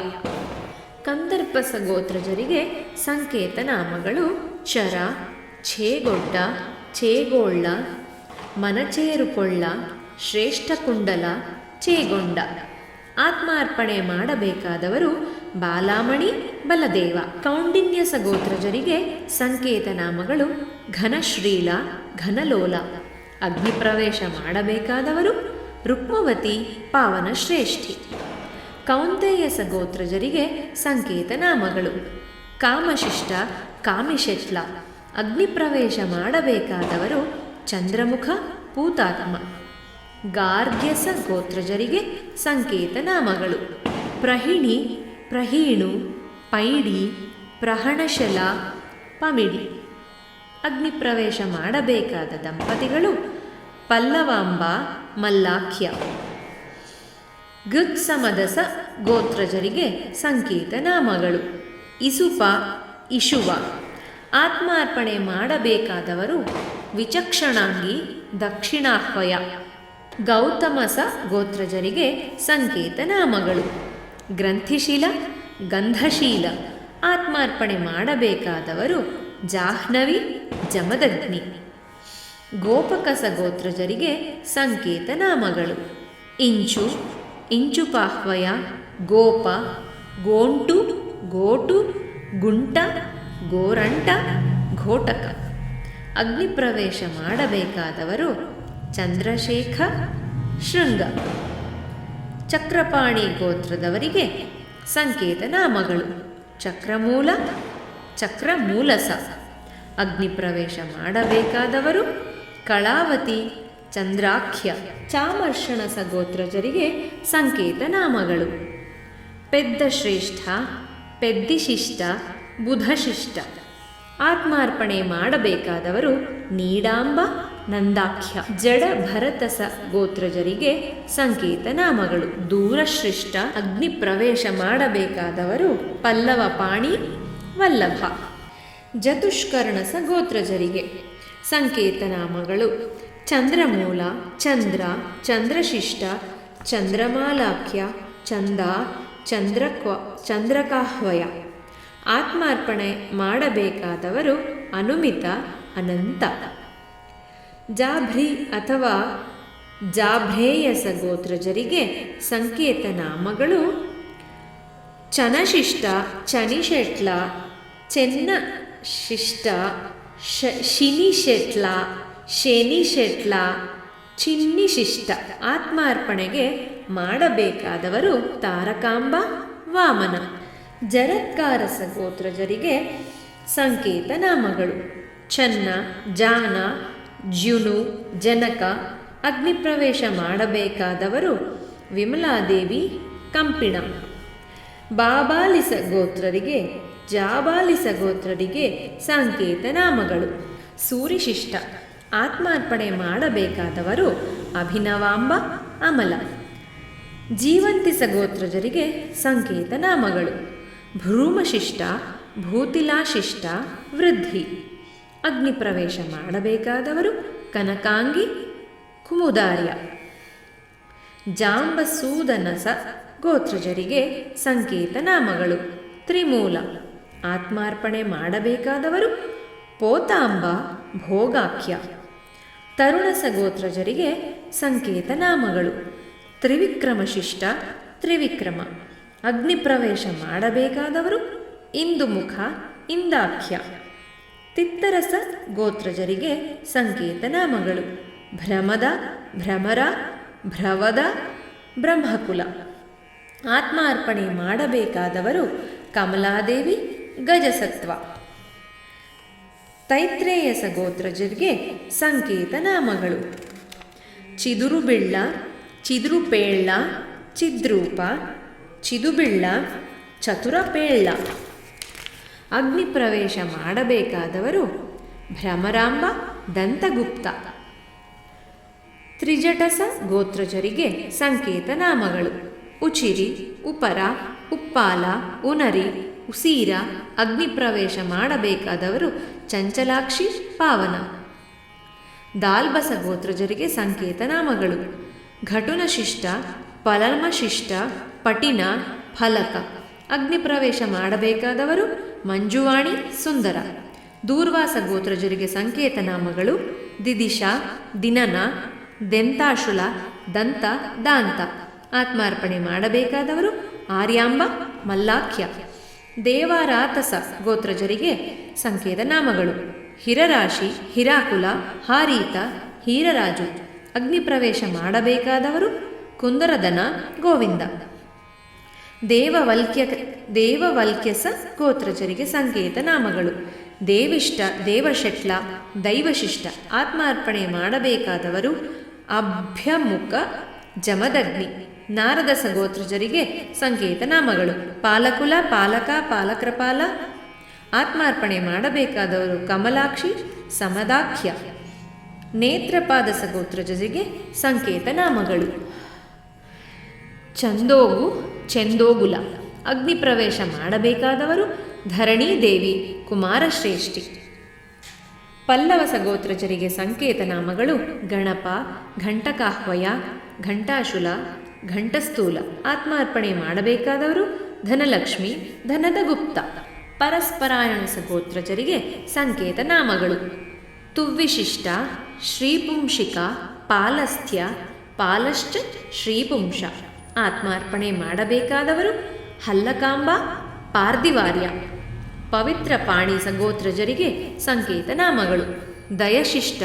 ಕಂದರ್ಪಸ ಗೋತ್ರಜರಿಗೆ ಸಂಕೇತನಾಮಗಳು ಚರ, ಛೇಗೊಡ್ಡ, ಛೇಗೋಳ್ಳ, ಮನಚೇರುಕೊಳ್ಳ, ಶ್ರೇಷ್ಠಕುಂಡಲ, ಚೇಗೊಂಡ. ಆತ್ಮಾರ್ಪಣೆ ಮಾಡಬೇಕಾದವರು ಬಾಲಾಮಣಿ, ಬಲದೇವ. ಕೌಂಡಿನ್ಯಸ ಗೋತ್ರಜರಿಗೆ ಸಂಕೇತನಾಮಗಳು ಘನಶ್ರೀಲ, ಘನಲೋಲ. ಅಗ್ನಿಪ್ರವೇಶ ಮಾಡಬೇಕಾದವರು ರುಕ್ಮವತಿ, ಪಾವನ ಶ್ರೇಷ್ಠಿ. ಕೌಂತೆಯಸ ಗೋತ್ರಜರಿಗೆ ಸಂಕೇತನಾಮಗಳು ಕಾಮಶಿಷ್ಟ, ಕಾಮಿಶೆಟ್ಲ. ಅಗ್ನಿಪ್ರವೇಶ ಮಾಡಬೇಕಾದವರು ಚಂದ್ರಮುಖ, ಪೂತಾತ್ಮ. ಗಾರ್ಗ್ಯಸ ಗೋತ್ರಜರಿಗೆ ಸಂಕೇತನಾಮಗಳು ಪ್ರಹಿಣಿ, ಪ್ರಹೀಣು, ಪೈಡಿ, ಪ್ರಹಣಶಲ, ಪಮಿಡಿ. ಅಗ್ನಿಪ್ರವೇಶ ಮಾಡಬೇಕಾದ ದಂಪತಿಗಳು ಪಲ್ಲವಾಂಬ, ಮಲ್ಲಾಖ್ಯ. ಗೃತ್ಸಮದಸ ಗೋತ್ರಜರಿಗೆ ಸಂಕೇತನಾಮಗಳು ಇಸುಪ, ಇಶುವ. ಆತ್ಮಾರ್ಪಣೆ ಮಾಡಬೇಕಾದವರು ವಿಚಕ್ಷಣಾಂಗಿ, ದಕ್ಷಿಣಾಹ್ವಯ. ಗೌತಮಸ ಗೋತ್ರಜರಿಗೆ ಸಂಕೇತನಾಮಗಳು ಗ್ರಂಥಿಶೀಲ, ಗಂಧಶೀಲ. ಆತ್ಮಾರ್ಪಣೆ ಮಾಡಬೇಕಾದವರು ಜಾಹ್ನವಿ, ಜಮದಗ್ನಿ. ಗೋಪಕಸ ಗೋತ್ರಜರಿಗೆ ಸಂಕೇತನಾಮಗಳು ಇಂಚು, ಇಂಚುಪಾಹ್ವಯ, ಗೋಪ, ಗೋಂಟು, ಗೋಟು, ಗುಂಟ, ಗೋರಂಟ, ಘೋಟಕ. ಅಗ್ನಿಪ್ರವೇಶ ಮಾಡಬೇಕಾದವರು ಚಂದ್ರಶೇಖ, ಶೃಂಗ. ಚಕ್ರಪಾಣಿ ಗೋತ್ರದವರಿಗೆ ಸಂಕೇತನಾಮಗಳು ಚಕ್ರಮೂಲ, ಚಕ್ರಮೂಲಸ. ಅಗ್ನಿಪ್ರವೇಶ ಮಾಡಬೇಕಾದವರು ಕಳಾವತಿ, ಚಂದ್ರಾಖ್ಯ. ಚಾಮರ್ಷಣಸ ಗೋತ್ರಜರಿಗೆ ಸಂಕೇತನಾಮಗಳು ಪೆದ್ದಶ್ರೇಷ್ಠ, ಪೆದ್ದಿಶಿಷ್ಟ, ಬುಧಶಿಷ್ಟ. ಆತ್ಮಾರ್ಪಣೆ ಮಾಡಬೇಕಾದವರು ನೀಡಾಂಬ, ನಂದಾಖ್ಯ. ಜಡ ಭರತಸ ಗೋತ್ರಜರಿಗೆ ಸಂಕೇತನಾಮಗಳು ದೂರಶ್ರೇಷ್ಠ. ಅಗ್ನಿಪ್ರವೇಶ ಮಾಡಬೇಕಾದವರು ಪಲ್ಲವ ಪಾಣಿ, ವಲ್ಲಭ. ಜತುಷ್ಕರ್ಣಸ ಗೋತ್ರಜರಿಗೆ ಸಂಕೇತನಾಮಗಳು ಚಂದ್ರಮೂಲ, ಚಂದ್ರ, ಚಂದ್ರಶಿಷ್ಟ, ಚಂದ್ರಮಾಲಾಖ್ಯ, ಚಂದ, ಚಂದ್ರಕಾಹ್ವಯ. ಆತ್ಮಾರ್ಪಣೆ ಮಾಡಬೇಕಾದವರು ಅನುಮಿತ, ಅನಂತ. ಜಾಭ್ರಿ ಅಥವಾ ಜಾಭ್ರೇಯಸ ಗೋತ್ರಜರಿಗೆ ಸಂಕೇತನಾಮಗಳು ಚನಶಿಷ್ಟ, ಚನಿಶೆಟ್ಲ, ಚೆನ್ನಶಿಷ್ಟ, ಶಿನಿಶೆಟ್ಲ, ಶನಿಶೆಟ್ಲ, ಚಿನ್ನಿಶಿಷ್ಟ. ಆತ್ಮಾರ್ಪಣೆಗೆ ಮಾಡಬೇಕಾದವರು ತಾರಕಾಂಬ, ವಾಮನ. ಜರತ್ಕಾರಸ ಗೋತ್ರಜರಿಗೆ ಸಂಕೇತನಾಮಗಳು ಚನ್ನ, ಜಾನ, ಜ್ಯುನು, ಜನಕ. ಅಗ್ನಿಪ್ರವೇಶ ಮಾಡಬೇಕಾದವರು ವಿಮಲಾದೇವಿ, ಕಂಪಿಣ. ಬಾಬಾಲಿಸ ಗೋತ್ರರಿಗೆ, ಜಾಬಾಲಿಸ ಗೋತ್ರರಿಗೆ ಸಂಕೇತನಾಮಗಳು ಸೂರಿಶಿಷ್ಟ. ಆತ್ಮಾರ್ಪಣೆ ಮಾಡಬೇಕಾದವರು ಅಭಿನವಾಂಬ, ಅಮಲ. ಜೀವಂತಿಸ ಗೋತ್ರಜರಿಗೆ ಸಂಕೇತನಾಮಗಳು ಭ್ರೂಮಶಿಷ್ಟ, ಭೂತಿಲಾಶಿಷ್ಟ, ವೃದ್ಧಿ. ಅಗ್ನಿಪ್ರವೇಶ ಮಾಡಬೇಕಾದವರು ಕನಕಾಂಗಿ, ಕುಮುದಾರ್ಯ. ಜಾಂಬಸೂದನಸ ಗೋತ್ರಜರಿಗೆ ಸಂಕೇತನಾಮಗಳು ತ್ರಿಮೂಲ. ಆತ್ಮಾರ್ಪಣೆ ಮಾಡಬೇಕಾದವರು ಪೋತಾಂಬ, ಭೋಗಾಖ್ಯ. ತರುಣಸ ಗೋತ್ರಜರಿಗೆ ಸಂಕೇತನಾಮಗಳು ತ್ರಿವಿಕ್ರಮಶಿಷ್ಟ, ತ್ರಿವಿಕ್ರಮ. ಅಗ್ನಿಪ್ರವೇಶ ಮಾಡಬೇಕಾದವರು ಇಂದುಮುಖ, ಇಂದಾಖ್ಯ. ತಿತ್ತರಸ ಗೋತ್ರಜರಿಗೆ ಸಂಕೇತನಾಮಗಳು ಭ್ರಮದ, ಭ್ರಮರ, ಭ್ರವದ, ಬ್ರಹ್ಮಕುಲ. ಆತ್ಮಾರ್ಪಣೆ ಮಾಡಬೇಕಾದವರು ಕಮಲಾದೇವಿ, ಗಜಸತ್ವ. ತೈತ್ರೇಯಸ ಗೋತ್ರಜರಿಗೆ ಸಂಕೇತನಾಮಗಳು ಚಿದುರುಬಿಳ್ಳ, ಚಿದ್ರುಪೇಳ್ಳ, ಚಿದ್ರೂಪ, ಚಿದುಬಿಳ್ಳ, ಚತುರಪೇಳ್ಳ. ಅಗ್ನಿ ಪ್ರವೇಶ ಮಾಡಬೇಕಾದವರು ಭ್ರಮರಾಂಬ, ದಂತಗುಪ್ತ. ತ್ರಿಜಟಸ ಗೋತ್ರಜರಿಗೆ ಸಂಕೇತ ನಾಮಗಳು: ಉಚಿರಿ, ಉಪರ, ಉಪ್ಪಾಲ, ಉನರಿ, ಉಸೀರ. ಅಗ್ನಿ ಪ್ರವೇಶ ಮಾಡಬೇಕಾದವರು ಚಂಚಲಾಕ್ಷಿ, ಪಾವನ. ದಾಲ್ಬಸ ಗೋತ್ರಜರಿಗೆ ಸಂಕೇತ ನಾಮಗಳು: ಘಟುನಶಿಷ್ಟ, ಪಲಮಶಿಷ್ಟ, ಪಟಿನ, ಫಲಕ. ಅಗ್ನಿ ಪ್ರವೇಶ ಮಾಡಬೇಕಾದವರು ಮಂಜುವಾಣಿ, ಸುಂದರ. ದೂರ್ವಾಸ ಗೋತ್ರಜರಿಗೆ ಸಂಕೇತ ನಾಮಗಳು: ದಿದಿಶ, ದಿನನ, ದೆಂತಾಶುಲ, ದಂತ, ದಾಂತ. ಆತ್ಮಾರ್ಪಣೆ ಮಾಡಬೇಕಾದವರು ಆರ್ಯಾಂಬ, ಮಲ್ಲಾಖ್ಯ. ದೇವರಾತಸ ಗೋತ್ರಜರಿಗೆ ಸಂಕೇತ ನಾಮಗಳು: ಹಿರರಾಶಿ, ಹಿರಾಕುಲ, ಹಾರೀತ, ಹೀರರಾಜು. ಅಗ್ನಿ ಪ್ರವೇಶ ಮಾಡಬೇಕಾದವರು ಕುಂದರದನ, ಗೋವಿಂದ. ದೇವವಲ್ಕ್ಯಸ ಗೋತ್ರಜರಿಗೆ ಸಂಕೇತ ನಾಮಗಳು: ದೇವಿಷ್ಟ, ದೇವಶೆಟ್ಲ, ದೈವಶಿಷ್ಟ. ಆತ್ಮಾರ್ಪಣೆ ಮಾಡಬೇಕಾದವರು ಅಭ್ಯಮುಖ, ಜಮದಗ್ನಿ. ನಾರದಸ ಗೋತ್ರಜರಿಗೆ ಸಂಕೇತ ನಾಮಗಳು: ಪಾಲಕುಲ, ಪಾಲಕ, ಪಾಲಕೃಪಾಲ. ಆತ್ಮಾರ್ಪಣೆ ಮಾಡಬೇಕಾದವರು ಕಮಲಾಕ್ಷಿ, ಸಮದಾಖ್ಯ. ನೇತ್ರಪಾದಸ ಗೋತ್ರಜರಿಗೆ ಸಂಕೇತ ನಾಮಗಳು: ಚಂದೋಗು, ಚಂದೋಗುಲ. ಅಗ್ನಿ ಪ್ರವೇಶ ಮಾಡಬೇಕಾದವರು ಧರಣಿ ದೇವಿ, ಕುಮಾರಶ್ರೇಷ್ಠಿ. ಪಲ್ಲವಸ ಗೋತ್ರಜರಿಗೆ ಸಂಕೇತ ನಾಮಗಳು: ಗಣಪ, ಘಂಟಕಾಹ್ವಯ, ಘಂಟಾಶುಲ, ಘಂಟಸ್ಥೂಲ. ಆತ್ಮಾರ್ಪಣೆ ಮಾಡಬೇಕಾದವರು ಧನಲಕ್ಷ್ಮಿ, ಧನದ ಗುಪ್ತ. ಪರಸ್ಪರಾಯಣಸ ಗೋತ್ರಜರಿಗೆ ಸಂಕೇತ ನಾಮಗಳು: ತುವ್ವಿಶಿಷ್ಟ, ಶ್ರೀಪುಂಶಿಕ, ಪಾಲಸ್ಥ್ಯ, ಪಾಲಶ್ಚ, ಶ್ರೀಪುಂಶ. ಆತ್ಮಾರ್ಪಣೆ ಮಾಡಬೇಕಾದವರು ಹಲ್ಲಕಾಂಬ, ಪಾರ್ದಿವಾರ್ಯ. ಪವಿತ್ರ ಪಾಣಿಸ ಗೋತ್ರಜರಿಗೆ ಸಂಕೇತ ನಾಮಗಳು: ದಯಶಿಷ್ಟ,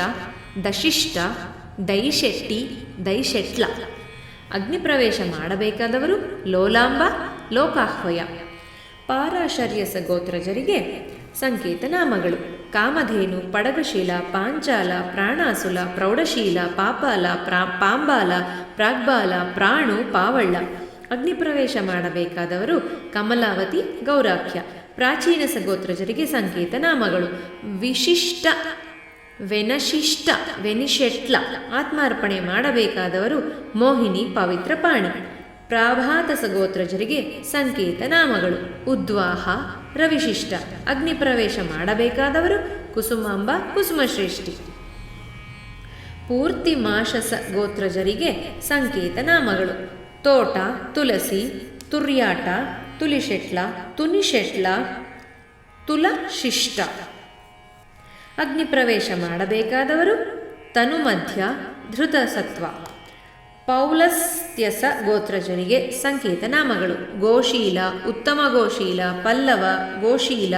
ದಶಿಷ್ಟ, ದೈಶೆಟ್ಟಿ, ದೈಶೆಟ್ಲ. ಅಗ್ನಿ ಪ್ರವೇಶ ಮಾಡಬೇಕಾದವರು ಲೋಲಾಂಬ, ಲೋಕಾಹ್ವಯ. ಪಾರಾಶರ್ಯಸ ಗೋತ್ರಜರಿಗೆ ಸಂಕೇತ ನಾಮಗಳು: ಕಾಮಧೇನು, ಪಡಗಶೀಲ, ಪಾಂಚಾಲ, ಪ್ರಾಣಾಸುಲ, ಪ್ರೌಢಶೀಲ, ಪಾಪಾಲ, ಪಾಂಬಾಲ, ಪ್ರಾಗ್ಬಾಲ, ಪ್ರಾಣು, ಪಾವಳ್ಳ. ಅಗ್ನಿ ಪ್ರವೇಶ ಮಾಡಬೇಕಾದವರು ಕಮಲಾವತಿ, ಗೌರಾಖ್ಯ. ಪ್ರಾಚೀನ ಸಗೋತ್ರಜರಿಗೆ ಸಂಕೇತ ನಾಮಗಳು: ವಿಶಿಷ್ಟ, ವೆನಶಿಷ್ಟ, ವೆನಿಶೆಟ್ಲ. ಆತ್ಮಾರ್ಪಣೆ ಮಾಡಬೇಕಾದವರು ಮೋಹಿನಿ, ಪವಿತ್ರ ಪಾಣಿ. ಪ್ರಾಭಾತ ಸಗೋತ್ರಜರಿಗೆ ಸಂಕೇತ ನಾಮಗಳು: ಉದ್ವಾಹ, ರವಿಶಿಷ್ಟ. ಅಗ್ನಿ ಪ್ರವೇಶ ಮಾಡಬೇಕಾದವರು ಕುಸುಮಾಂಬ, ಕುಸುಮಶ್ರೇಷ್ಠಿ. ಪೂರ್ತಿ ಮಾಶಸ ಗೋತ್ರಜರಿಗೆ ಸಂಕೇತ ನಾಮಗಳು: ತೋಟ, ತುಳಸಿ, ತುರ್ಯಾಟ, ತುಲಿಶೆಟ್ಲ, ತುನಿಶೆಟ್ಲ, ತುಲಶಿಷ್ಟ. ಅಗ್ನಿ ಪ್ರವೇಶ ಮಾಡಬೇಕಾದವರು ತನುಮಧ್ಯ, ಧೃತಸತ್ವ. ಪೌಲಸ್ತ್ಯಸ ಗೋತ್ರಜರಿಗೆ ಸಂಕೇತ ನಾಮಗಳು: ಗೋಶೀಲ, ಉತ್ತಮ ಗೋಶೀಲ, ಪಲ್ಲವ, ಗೋಶೀಲ,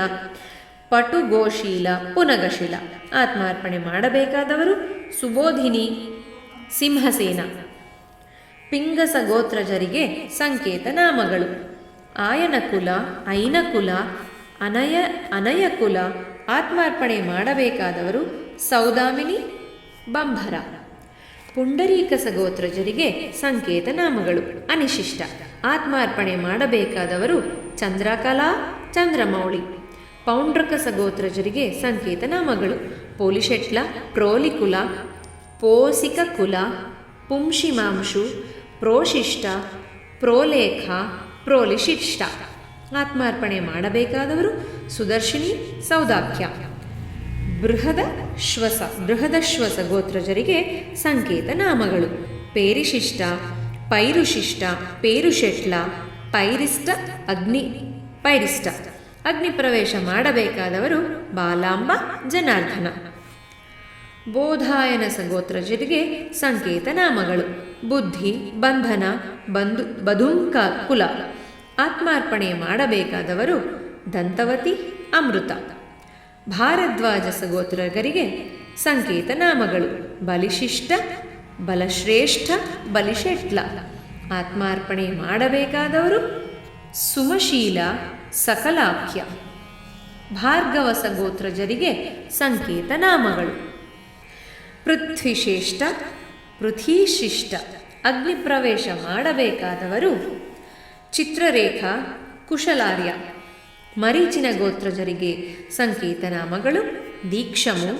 ಪಟುಗೋಶೀಲ, ಪುನಗಶೀಲ. ಆತ್ಮಾರ್ಪಣೆ ಮಾಡಬೇಕಾದವರು ಸುಬೋಧಿನಿ, ಸಿಂಹಸೇನ. ಪಿಂಗಸ ಗೋತ್ರಜರಿಗೆ ಸಂಕೇತ ನಾಮಗಳು: ಆಯನಕುಲ, ಐನಕುಲ, ಅನಯಕುಲ. ಆತ್ಮಾರ್ಪಣೆ ಮಾಡಬೇಕಾದವರು ಸೌದಾಮಿನಿ, ಬಂಭರ. ಪುಂಡರೀಕಸ ಗೋತ್ರಜರಿಗೆ ಸಂಕೇತ ನಾಮಗಳು: ಅನಿಶಿಷ್ಟ. ಆತ್ಮಾರ್ಪಣೆ ಮಾಡಬೇಕಾದವರು ಚಂದ್ರಕಲಾ, ಚಂದ್ರಮೌಳಿ. ಪೌಂಡ್ರಕಸ ಗೋತ್ರಜರಿಗೆ ಸಂಕೇತ ನಾಮಗಳು: ಪೋಲಿಶೆಟ್ಲ, ಪ್ರೋಲಿಕುಲ, ಪೋಸಿಕ ಕುಲ, ಪುಂಶಿಮಾಂಶು, ಪ್ರೋಶಿಷ್ಟ, ಪ್ರೋಲೇಖ, ಪ್ರೋಲಿಶಿಷ್ಟ. ಆತ್ಮಾರ್ಪಣೆ ಮಾಡಬೇಕಾದವರು ಸುದರ್ಶಿನಿ, ಸೌದಾಖ್ಯ. ಬೃಹದಶ್ವಸ ಗೋತ್ರಜರಿಗೆ ಸಂಕೇತ ನಾಮಗಳು: ಪೇರಿಶಿಷ್ಟ, ಪೈರುಶಿಷ್ಟ, ಪೇರುಶೆಟ್ಲ, ಪೈರಿಷ್ಟ, ಪೈರಿಷ್ಟ. ಅಗ್ನಿ ಪ್ರವೇಶ ಮಾಡಬೇಕಾದವರು ಬಾಲಾಂಬ, ಜನಾರ್ದನ. ಬೋಧಾಯನಸ ಗೋತ್ರಜರಿಗೆ ಸಂಕೇತ ನಾಮಗಳು: ಬುದ್ಧಿ, ಬಂಧನ, ಬಧುಂಕ ಕುಲ. ಆತ್ಮಾರ್ಪಣೆ ಮಾಡಬೇಕಾದವರು ದಂತವತಿ, ಅಮೃತ. ಭಾರದ್ವಾಜಸ ಗೋತ್ರಗರಿಗೆ ಸಂಕೇತ ನಾಮಗಳು: ಬಲಿಶಿಷ್ಟ, ಬಲಶ್ರೇಷ್ಠ, ಬಲಿಶೆಟ್ಲ. ಆತ್ಮಾರ್ಪಣೆ ಮಾಡಬೇಕಾದವರು ಸುಮಶೀಲ, ಸಕಲಾಖ್ಯ. ಭಾರ್ಗವಸ ಗೋತ್ರಜರಿಗೆ ಸಂಕೇತ ನಾಮಗಳು: ಪೃಥ್ವಿಶೇಷ್ಠ, ಪೃಥ್ವೀಶಿಷ್ಟ. ಅಗ್ನಿ ಪ್ರವೇಶ ಮಾಡಬೇಕಾದವರು ಚಿತ್ರರೇಖಾ ಕುಶಲಾರ್ಯ. ಮರೀಚಿನ ಗೋತ್ರಜರಿಗೆ ಸಂಕೇತನಾಮಗಳು ದೀಕ್ಷಮು,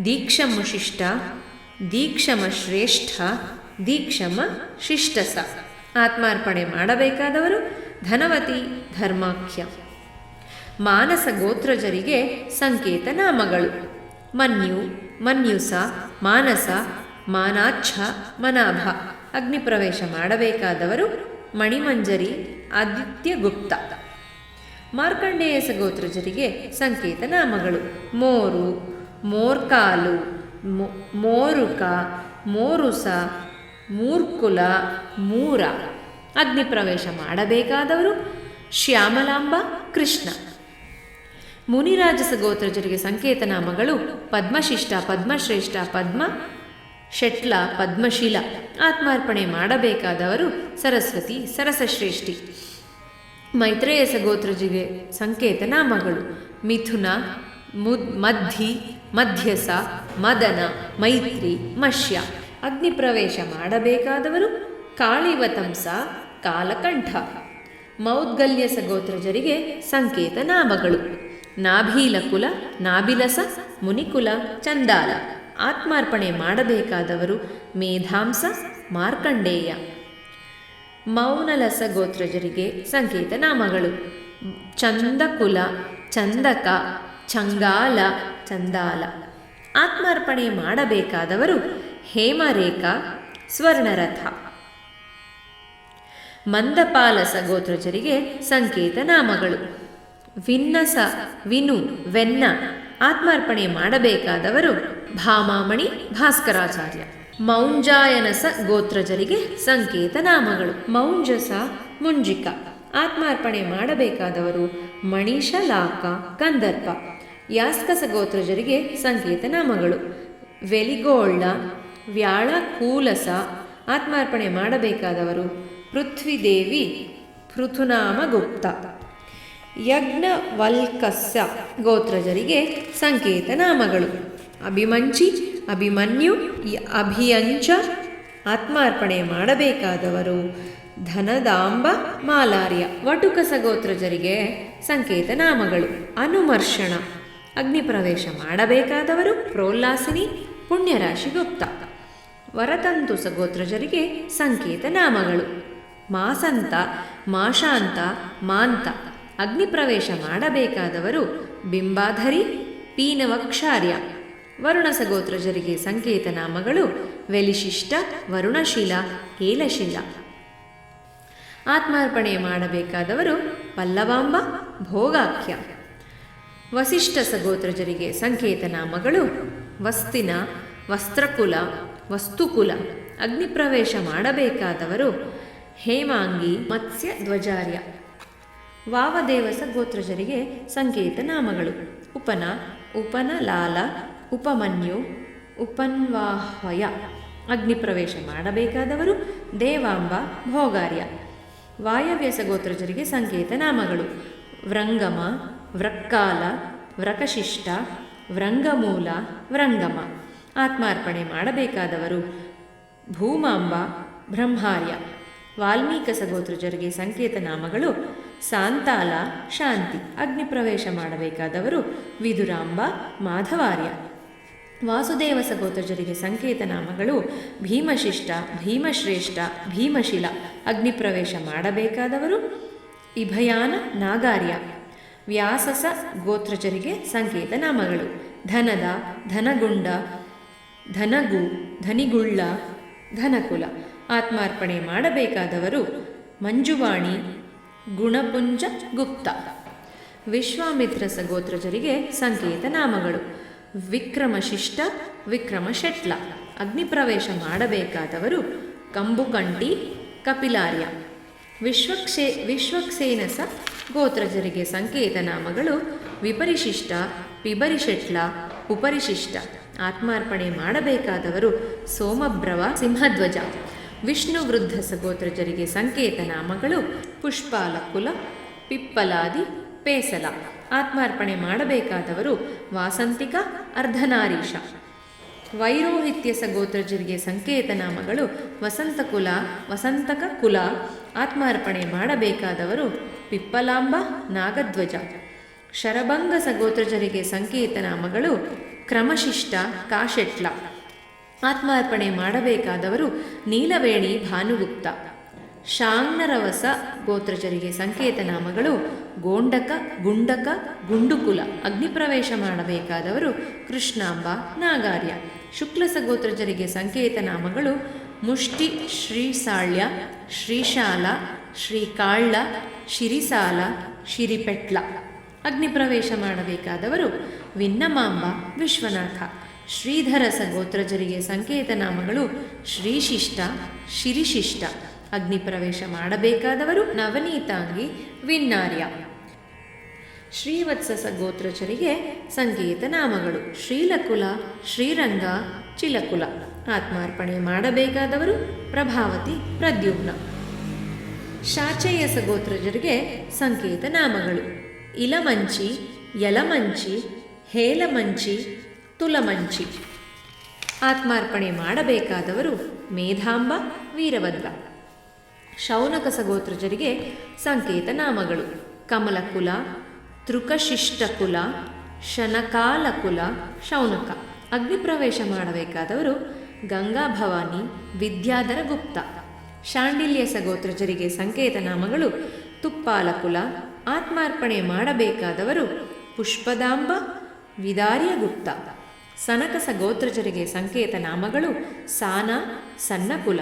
ದೀಕ್ಷಮುಶಿಷ್ಟ, ದೀಕ್ಷಮಶ್ರೇಷ್ಠ, ದೀಕ್ಷಮ ಶಿಷ್ಟಸ. ಆತ್ಮಾರ್ಪಣೆ ಮಾಡಬೇಕಾದವರು ಧನವತಿ, ಧರ್ಮಾಖ್ಯ. ಮಾನಸ ಗೋತ್ರಜರಿಗೆ ಸಂಕೇತನಾಮಗಳು ಮನ್ಯು, ಮನ್ಯುಸ, ಮಾನಸ, ಮಾನಾಚ್ಛ, ಮನಾಭ. ಅಗ್ನಿಪ್ರವೇಶ ಮಾಡಬೇಕಾದವರು ಮಣಿಮಂಜರಿ, ಆದಿತ್ಯಗುಪ್ತ. ಮಾರ್ಕಂಡೇಯ ಸಗೋತ್ರಜರಿಗೆ ಸಂಕೇತನಾಮಗಳು ಮೋರು, ಮೋರ್ಕಾಲು, ಮೋರುಕ, ಮೋರುಸ, ಮೂರ್ಕುಲ, ಮೂರ. ಅಗ್ನಿಪ್ರವೇಶ ಮಾಡಬೇಕಾದವರು ಶ್ಯಾಮಲಾಂಬ, ಕೃಷ್ಣ. ಮುನಿರಾಜಸ ಗೋತ್ರಜರಿಗೆ ಸಂಕೇತನಾಮಗಳು ಪದ್ಮಶಿಷ್ಟ, ಪದ್ಮಶ್ರೇಷ್ಠ, ಪದ್ಮ ಶೆಟ್ಲ, ಪದ್ಮಶೀಲ. ಆತ್ಮಾರ್ಪಣೆ ಮಾಡಬೇಕಾದವರು ಸರಸ್ವತಿ, ಸರಸಶ್ರೇಷ್ಠಿ. ಮೈತ್ರೇಯ ಸಗೋತ್ರಜಿಗೆ ಸಂಕೇತನಾಮಗಳು ಮಿಥುನ, ಮಧ್ಯಿ, ಮಧ್ಯಸ, ಮದನ, ಮೈತ್ರಿ, ಮಶ್ಯ. ಅಗ್ನಿಪ್ರವೇಶ ಮಾಡಬೇಕಾದವರು ಕಾಳಿವತಂಸ, ಕಾಲಕಂಠ. ಮೌದ್ಗಲ್ಯ ಸಗೋತ್ರಜರಿಗೆ ಸಂಕೇತನಾಮಗಳು ನಾಭೀಲಕುಲ, ನಾಭಿಲಸ, ಮುನಿಕುಲ, ಚಂದಾಲ. ಆತ್ಮಾರ್ಪಣೆ ಮಾಡಬೇಕಾದವರು ಮೇಧಾಂಸ, ಮಾರ್ಕಂಡೇಯ. ಮೌನಲಸ ಗೋತ್ರಜರಿಗೆ ಸಂಕೇತನಾಮಗಳು ಚಂದಕುಲ, ಚಂದಕ, ಚಂಗಾಲ, ಚಂದಾಲ. ಆತ್ಮಾರ್ಪಣೆ ಮಾಡಬೇಕಾದವರು ಹೇಮರೇಖಾ, ಸ್ವರ್ಣರಥ. ಮಂದಪಾಲಸ ಗೋತ್ರಜರಿಗೆ ಸಂಕೇತನಾಮಗಳು ವಿನ್ನಸ, ವಿನು, ವೆನ್ನ. ಆತ್ಮಾರ್ಪಣೆ ಮಾಡಬೇಕಾದವರು ಭಾಮಾಮಣಿ, ಭಾಸ್ಕರಾಚಾರ್ಯ. ಮೌಂಜಾಯನಸ ಗೋತ್ರಜರಿಗೆ ಸಂಕೇತನಾಮಗಳು ಮೌಂಜಸ, ಮುಂಜಿಕ. ಆತ್ಮಾರ್ಪಣೆ ಮಾಡಬೇಕಾದವರು ಮಣಿಷಲಾಕ, ಕಂದರ್ಪ. ಯಾಸ್ಕಸ ಗೋತ್ರಜರಿಗೆ ಸಂಕೇತನಾಮಗಳು ವೆಲಿಗೋಳ್ಳ, ವ್ಯಾಳ, ಕೂಲಸ. ಆತ್ಮಾರ್ಪಣೆ ಮಾಡಬೇಕಾದವರು ಪೃಥ್ವಿದೇವಿ, ಪೃಥುನಾಮಗುಪ್ತ. ಯಜ್ಞವಲ್ಕಸ್ಯ ಗೋತ್ರಜರಿಗೆ ಸಂಕೇತನಾಮಗಳು ಅಭಿಮಂಚಿ, ಅಭಿಮನ್ಯು, ಅಭಿಯಂಚ. ಆತ್ಮಾರ್ಪಣೆ ಮಾಡಬೇಕಾದವರು ಧನದಾಂಬ, ಮಾಲಾರ್ಯ. ವಟುಕಸ ಗೋತ್ರಜರಿಗೆ ಸಂಕೇತನಾಮಗಳು ಅನುಮರ್ಷಣ. ಅಗ್ನಿಪ್ರವೇಶ ಮಾಡಬೇಕಾದವರು ಪ್ರೋಲ್ಲಾಸಿನಿ, ಪುಣ್ಯರಾಶಿ, ಗುಪ್ತ. ವರತಂತು ಸಗೋತ್ರಜರಿಗೆ ಸಂಕೇತನಾಮಗಳು ಮಾಸಂತ, ಮಾಶಾಂತ, ಮಾಂತ. ಅಗ್ನಿಪ್ರವೇಶ ಮಾಡಬೇಕಾದವರು ಬಿಂಬಾಧರಿ, ಪೀನವಕ್ಷಾರ್ಯ. ವರುಣ ಸಗೋತ್ರಜರಿಗೆ ಸಂಕೇತನಾಮಗಳು ವೆಲಿಶಿಷ್ಟ, ವರುಣಶೀಲ, ಹೇಲಶೀಲ. ಆತ್ಮಾರ್ಪಣೆ ಮಾಡಬೇಕಾದವರು ಪಲ್ಲವಾಂಬ, ಭೋಗಾಖ್ಯ. ವಸಿಷ್ಠ ಸಗೋತ್ರಜರಿಗೆ ಸಂಕೇತನಾಮಗಳು ವಸ್ತಿನ, ವಸ್ತ್ರಕುಲ, ವಸ್ತುಕುಲ. ಅಗ್ನಿಪ್ರವೇಶ ಮಾಡಬೇಕಾದವರು ಹೇಮಾಂಗಿ, ಮತ್ಸ್ಯ ಧ್ವಜಾರ್ಯ. ವಾವದೇವಸ ಗೋತ್ರಜರಿಗೆ ಸಂಕೇತನಾಮಗಳು ಉಪನ, ಉಪನಲಾಲ, ಉಪಮನ್ಯು, ಉಪನ್ವಾಹ್ವಯ. ಅಗ್ನಿಪ್ರವೇಶ ಮಾಡಬೇಕಾದವರು ದೇವಾಂಬ, ಭೋಗಾರ್ಯ. ವಾಯವ್ಯಸ ಗೋತ್ರಜರಿಗೆ ಸಂಕೇತನಾಮಗಳು ವೃಂಗಮ, ವೃಕ್ಕಾಲ, ವ್ರಕಶಿಷ್ಟ, ವೃಂಗಮೂಲ, ವೃಂಗಮ. ಆತ್ಮಾರ್ಪಣೆ ಮಾಡಬೇಕಾದವರು ಭೂಮಾಂಬ, ಬ್ರಹ್ಮಾರ್ಯ. ವಾಲ್ಮೀಕ ಸಗೋತ್ರಜರಿಗೆ ಸಂಕೇತನಾಮಗಳು ಸಾಂತಾಲ, ಶಾಂತಿ. ಅಗ್ನಿಪ್ರವೇಶ ಮಾಡಬೇಕಾದವರು ವಿದುರಾಂಬ, ಮಾಧವಾರ್ಯ. ವಾಸುದೇವ ಸಗೋತ್ರಜರಿಗೆ ಸಂಕೇತನಾಮಗಳು ಭೀಮಶಿಷ್ಟ, ಭೀಮಶ್ರೇಷ್ಠ, ಭೀಮಶಿಲ. ಅಗ್ನಿಪ್ರವೇಶ ಮಾಡಬೇಕಾದವರು ಇಭಯಾನ, ನಾಗಾರ್ಯ. ವ್ಯಾಸಸ ಗೋತ್ರಜರಿಗೆ ಸಂಕೇತನಾಮಗಳು ಧನದ, ಧನಗುಂಡ, ಧನಗು, ಧನಿಗುಳ್ಳ, ಧನಕುಲ. ಆತ್ಮಾರ್ಪಣೆ ಮಾಡಬೇಕಾದವರು ಮಂಜುವಾಣಿ, ಗುಣಪುಂಜ, ಗುಪ್ತ. ವಿಶ್ವಾಮಿತ್ರ ಸಗೋತ್ರಜರಿಗೆ ಸಂಕೇತನಾಮಗಳು ವಿಕ್ರಮಶಿಷ್ಟ, ವಿಕ್ರಮಶೆಟ್ಲ. ಅಗ್ನಿಪ್ರವೇಶ ಮಾಡಬೇಕಾದವರು ಕಂಬುಕಂಟಿ, ಕಪಿಲಾರ್ಯ. ವಿಶ್ವಕ್ಸೇನಸ ಗೋತ್ರಜರಿಗೆ ಸಂಕೇತನಾಮಗಳು ವಿಪರಿಶಿಷ್ಟ, ಪಿಬರಿಶೆಟ್ಲ, ಉಪರಿಶಿಷ್ಟ. ಆತ್ಮಾರ್ಪಣೆ ಮಾಡಬೇಕಾದವರು ಸೋಮಬ್ರವ, ಸಿಂಹಧ್ವಜ. ವಿಷ್ಣು ವೃದ್ಧ ಸಗೋತ್ರಜರಿಗೆ ಸಂಕೇತನಾಮಗಳು ಪುಷ್ಪಾಲಕುಲ, ಪಿಪ್ಪಲಾದಿ, ಪೇಸಲ. ಆತ್ಮಾರ್ಪಣೆ ಮಾಡಬೇಕಾದವರು ವಾಸಂತಿಕ, ಅರ್ಧನಾರೀಶ. ವೈರೋಹಿತ್ಯಸ ಗೋತ್ರಜರಿಗೆ ಸಂಕೇತನಾಮಗಳು ವಸಂತಕುಲ, ವಸಂತಕ ಕುಲ. ಆತ್ಮಾರ್ಪಣೆ ಮಾಡಬೇಕಾದವರು ಪಿಪ್ಪಲಾಂಬ, ನಾಗಧ್ವಜ. ಶರಭಂಗಸ ಗೋತ್ರಜರಿಗೆ ಸಂಕೇತನಾಮಗಳು ಕ್ರಮಶಿಷ್ಟ, ಕಾಶೆಟ್ಲ. ಆತ್ಮಾರ್ಪಣೆ ಮಾಡಬೇಕಾದವರು ನೀಲವೇಣಿ, ಭಾನುಗುಪ್ತ. ಶಾಂಗ್ನರವಸ ಗೋತ್ರಜರಿಗೆ ಸಂಕೇತನಾಮಗಳು ಗೋಂಡಕ, ಗುಂಡಕ, ಗುಂಡುಕುಲ. ಅಗ್ನಿಪ್ರವೇಶ ಮಾಡಬೇಕಾದವರು ಕೃಷ್ಣಾಂಬ, ನಾಗಾರ್ಯ. ಶುಕ್ಲಸ ಗೋತ್ರಜರಿಗೆ ಸಂಕೇತನಾಮಗಳು ಮುಷ್ಟಿ, ಶ್ರೀಸಾಳ್ಯ, ಶ್ರೀಶಾಲ, ಶ್ರೀಕಾಳ್ಳ, ಶಿರಿಸಾಲ, ಶಿರಿಪೆಟ್ಲ. ಅಗ್ನಿಪ್ರವೇಶ ಮಾಡಬೇಕಾದವರು ವಿನ್ನಮಾಂಬ, ವಿಶ್ವನಾಥ. ಶ್ರೀಧರಸ ಗೋತ್ರಜರಿಗೆ ಸಂಕೇತನಾಮಗಳು ಶ್ರೀಶಿಷ್ಟ, ಶಿರಿಶಿಷ್ಟ. ಅಗ್ನಿಪ್ರವೇಶ ಮಾಡಬೇಕಾದವರು ನವನೀತಾಂಗಿ, ವಿನ್ನಾರ್ಯ. ಶ್ರೀವತ್ಸಸ ಗೋತ್ರಜರಿಗೆ ಸಂಕೇತನಾಮಗಳು ಶ್ರೀಲಕುಲ, ಶ್ರೀರಂಗ, ಚಿಲಕುಲ. ಆತ್ಮಾರ್ಪಣೆ ಮಾಡಬೇಕಾದವರು ಪ್ರಭಾವತಿ, ಪ್ರದ್ಯುಮ್ನ. ಶಾಚೇಯಸ ಗೋತ್ರಜರಿಗೆ ಸಂಕೇತನಾಮಗಳು ಇಲಮಂಚಿ, ಯಲಮಂಚಿ, ಹೇಲಮಂಚಿ, ತುಲಮಂಚಿ. ಆತ್ಮಾರ್ಪಣೆ ಮಾಡಬೇಕಾದವರು ಮೇಧಾಂಬ, ವೀರಭದ್ರ. ಶೌನಕಸ ಗೋತ್ರಜರಿಗೆ ಸಂಕೇತನಾಮಗಳು ಕಮಲಕುಲ, ತೃಕಶಿಷ್ಟಕುಲ, ಶನಕಾಲಕುಲ, ಶೌನಕ. ಅಗ್ನಿಪ್ರವೇಶ ಮಾಡಬೇಕಾದವರು ಗಂಗಾ ಭವಾನಿ, ವಿದ್ಯಾಧರ ಗುಪ್ತ. ಶಾಂಡಿಲ್ಯಸ ಗೋತ್ರಜರಿಗೆ ಸಂಕೇತನಾಮಗಳು ತುಪ್ಪಾಲಕುಲ. ಆತ್ಮಾರ್ಪಣೆ ಮಾಡಬೇಕಾದವರು ಪುಷ್ಪದಾಂಬ, ವಿದಾರ್ಯ ಗುಪ್ತ. ಸನಕಸ ಗೋತ್ರಜರಿಗೆ ಸಂಕೇತನಾಮಗಳು ಸಾನ, ಸನ್ನಕುಲ.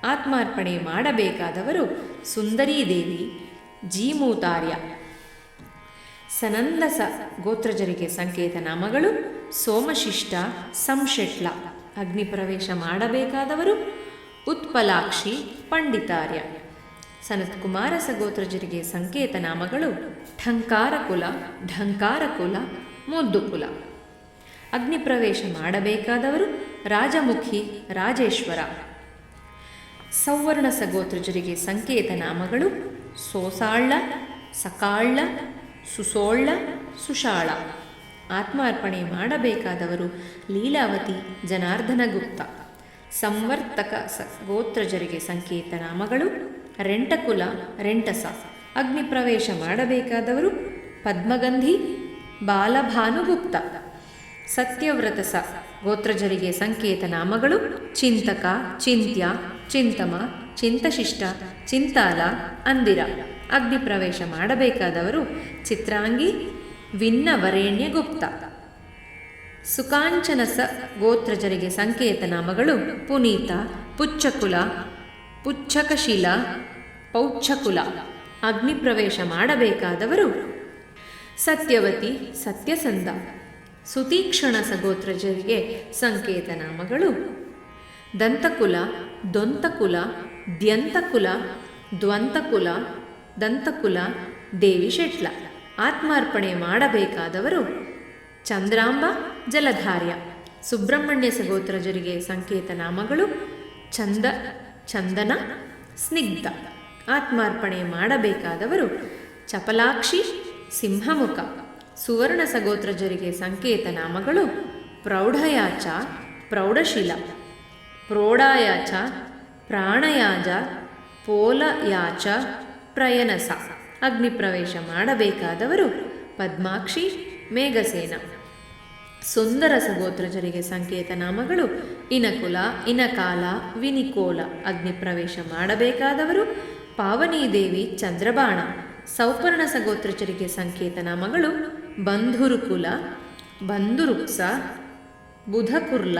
ಆತ್ಮಾರ್ಪಣೆ ಮಾಡಬೇಕಾದವರು ಸುಂದರೀದೇವಿ, ಜೀಮೂತಾರ್ಯ. ಸನಂದಸ ಗೋತ್ರಜರಿಗೆ ಸಂಕೇತನಾಮಗಳು ಸೋಮಶಿಷ್ಟ, ಸಂಶೆಟ್ಲ. ಅಗ್ನಿಪ್ರವೇಶ ಮಾಡಬೇಕಾದವರು ಉತ್ಪಲಾಕ್ಷಿ, ಪಂಡಿತಾರ್ಯ. ಸನತ್ಕುಮಾರಸ ಗೋತ್ರಜರಿಗೆ ಸಂಕೇತನಾಮಗಳು ಢಂಕಾರಕುಲ, ಢಂಕಾರಕುಲ, ಮುದ್ದುಕುಲ. ಅಗ್ನಿಪ್ರವೇಶ ಮಾಡಬೇಕಾದವರು ರಾಜಮುಖಿ, ರಾಜೇಶ್ವರ. ಸೌವರ್ಣಸ ಗೋತ್ರಜರಿಗೆ ಸಂಕೇತನಾಮಗಳು ಸೋಸಾಳ್ಳ, ಸಕಾಳ್ಳ, ಸುಸೋಳ್ಳ, ಸುಷಾಳ. ಆತ್ಮಾರ್ಪಣೆ ಮಾಡಬೇಕಾದವರು ಲೀಲಾವತಿ, ಜನಾರ್ದನ ಗುಪ್ತ. ಸಂವರ್ತಕ ಗೋತ್ರಜರಿಗೆ ಸಂಕೇತನಾಮಗಳು ರೆಂಟಕುಲ, ರೆಂಟಸ. ಅಗ್ನಿಪ್ರವೇಶ ಮಾಡಬೇಕಾದವರು ಪದ್ಮಗಂಧಿ, ಬಾಲಭಾನುಗುಪ್ತ. ಸತ್ಯವ್ರತಸ ಗೋತ್ರಜರಿಗೆ ಸಂಕೇತನಾಮಗಳು ಚಿಂತಕ, ಚಿಂತ್ಯ, ಚಿಂತಮ, ಚಿಂತಶಿಷ್ಟ, ಚಿಂತಾಲ, ಅಂದಿರ. ಅಗ್ನಿಪ್ರವೇಶ ಮಾಡಬೇಕಾದವರು ಚಿತ್ರಾಂಗಿ, ವಿನ್ನವರೇಣ್ಯ ಗುಪ್ತ. ಸುಕಾಂಚನಸ ಗೋತ್ರಜರಿಗೆ ಸಂಕೇತನಾಮಗಳು ಪುನೀತ, ಪುಚ್ಚಕುಲ, ಪುಚ್ಚಕಶಿಲ, ಪೌಚ್ಛಕುಲ. ಅಗ್ನಿಪ್ರವೇಶ ಮಾಡಬೇಕಾದವರು ಸತ್ಯವತಿ, ಸತ್ಯಸಂಧ. ಸುತೀಕ್ಷಣಸ ಗೋತ್ರಜರಿಗೆ ಸಂಕೇತನಾಮಗಳು ದಂತಕುಲ, ದೊಂತಕುಲ, ದ್ಯಂತಕುಲ, ದ್ವಂತಕುಲ, ದಂತಕುಲ, ದೇವಿಶೆಟ್ಲ. ಆತ್ಮಾರ್ಪಣೆ ಮಾಡಬೇಕಾದವರು ಚಂದ್ರಾಂಬ, ಜಲಧಾರ್ಯ. ಸುಬ್ರಹ್ಮಣ್ಯಸ ಗೋತ್ರಜರಿಗೆ ಸಂಕೇತನಾಮಗಳು ಚಂದ, ಚಂದನ, ಸ್ನಿಗ್ಧ. ಆತ್ಮಾರ್ಪಣೆ ಮಾಡಬೇಕಾದವರು ಚಪಲಾಕ್ಷಿ, ಸಿಂಹಮುಖ. ಸುವರ್ಣಸ ಗೋತ್ರಜರಿಗೆ ಸಂಕೇತನಾಮಗಳು ಪ್ರೌಢಯಾಚ, ಪ್ರೌಢಶಿಲ, ಪ್ರೋಢಾಯಾಚ, ಪ್ರಾಣಯಾಜ, ಪೋಲಯಾಚ, ಪ್ರಯನಸ. ಅಗ್ನಿಪ್ರವೇಶ ಮಾಡಬೇಕಾದವರು ಪದ್ಮಾಕ್ಷಿ, ಮೇಘಸೇನ. ಸುಂದರಸ ಗೋತ್ರಜರಿಗೆ ಸಂಕೇತನಾಮಗಳು ಇನಕುಲ, ಇನಕಾಲ, ವಿನಿಕೋಲ. ಅಗ್ನಿಪ್ರವೇಶ ಮಾಡಬೇಕಾದವರು ಪಾವನೀದೇವಿ, ಚಂದ್ರಬಾಣ. ಸೌಪರ್ಣಸ ಗೋತ್ರಜರಿಗೆ ಸಂಕೇತನಾಮಗಳು ಬಂಧುರುಕುಲ, ಬಂಧುರುಕ್ಸ, ಬುಧಕುರ್ಲ,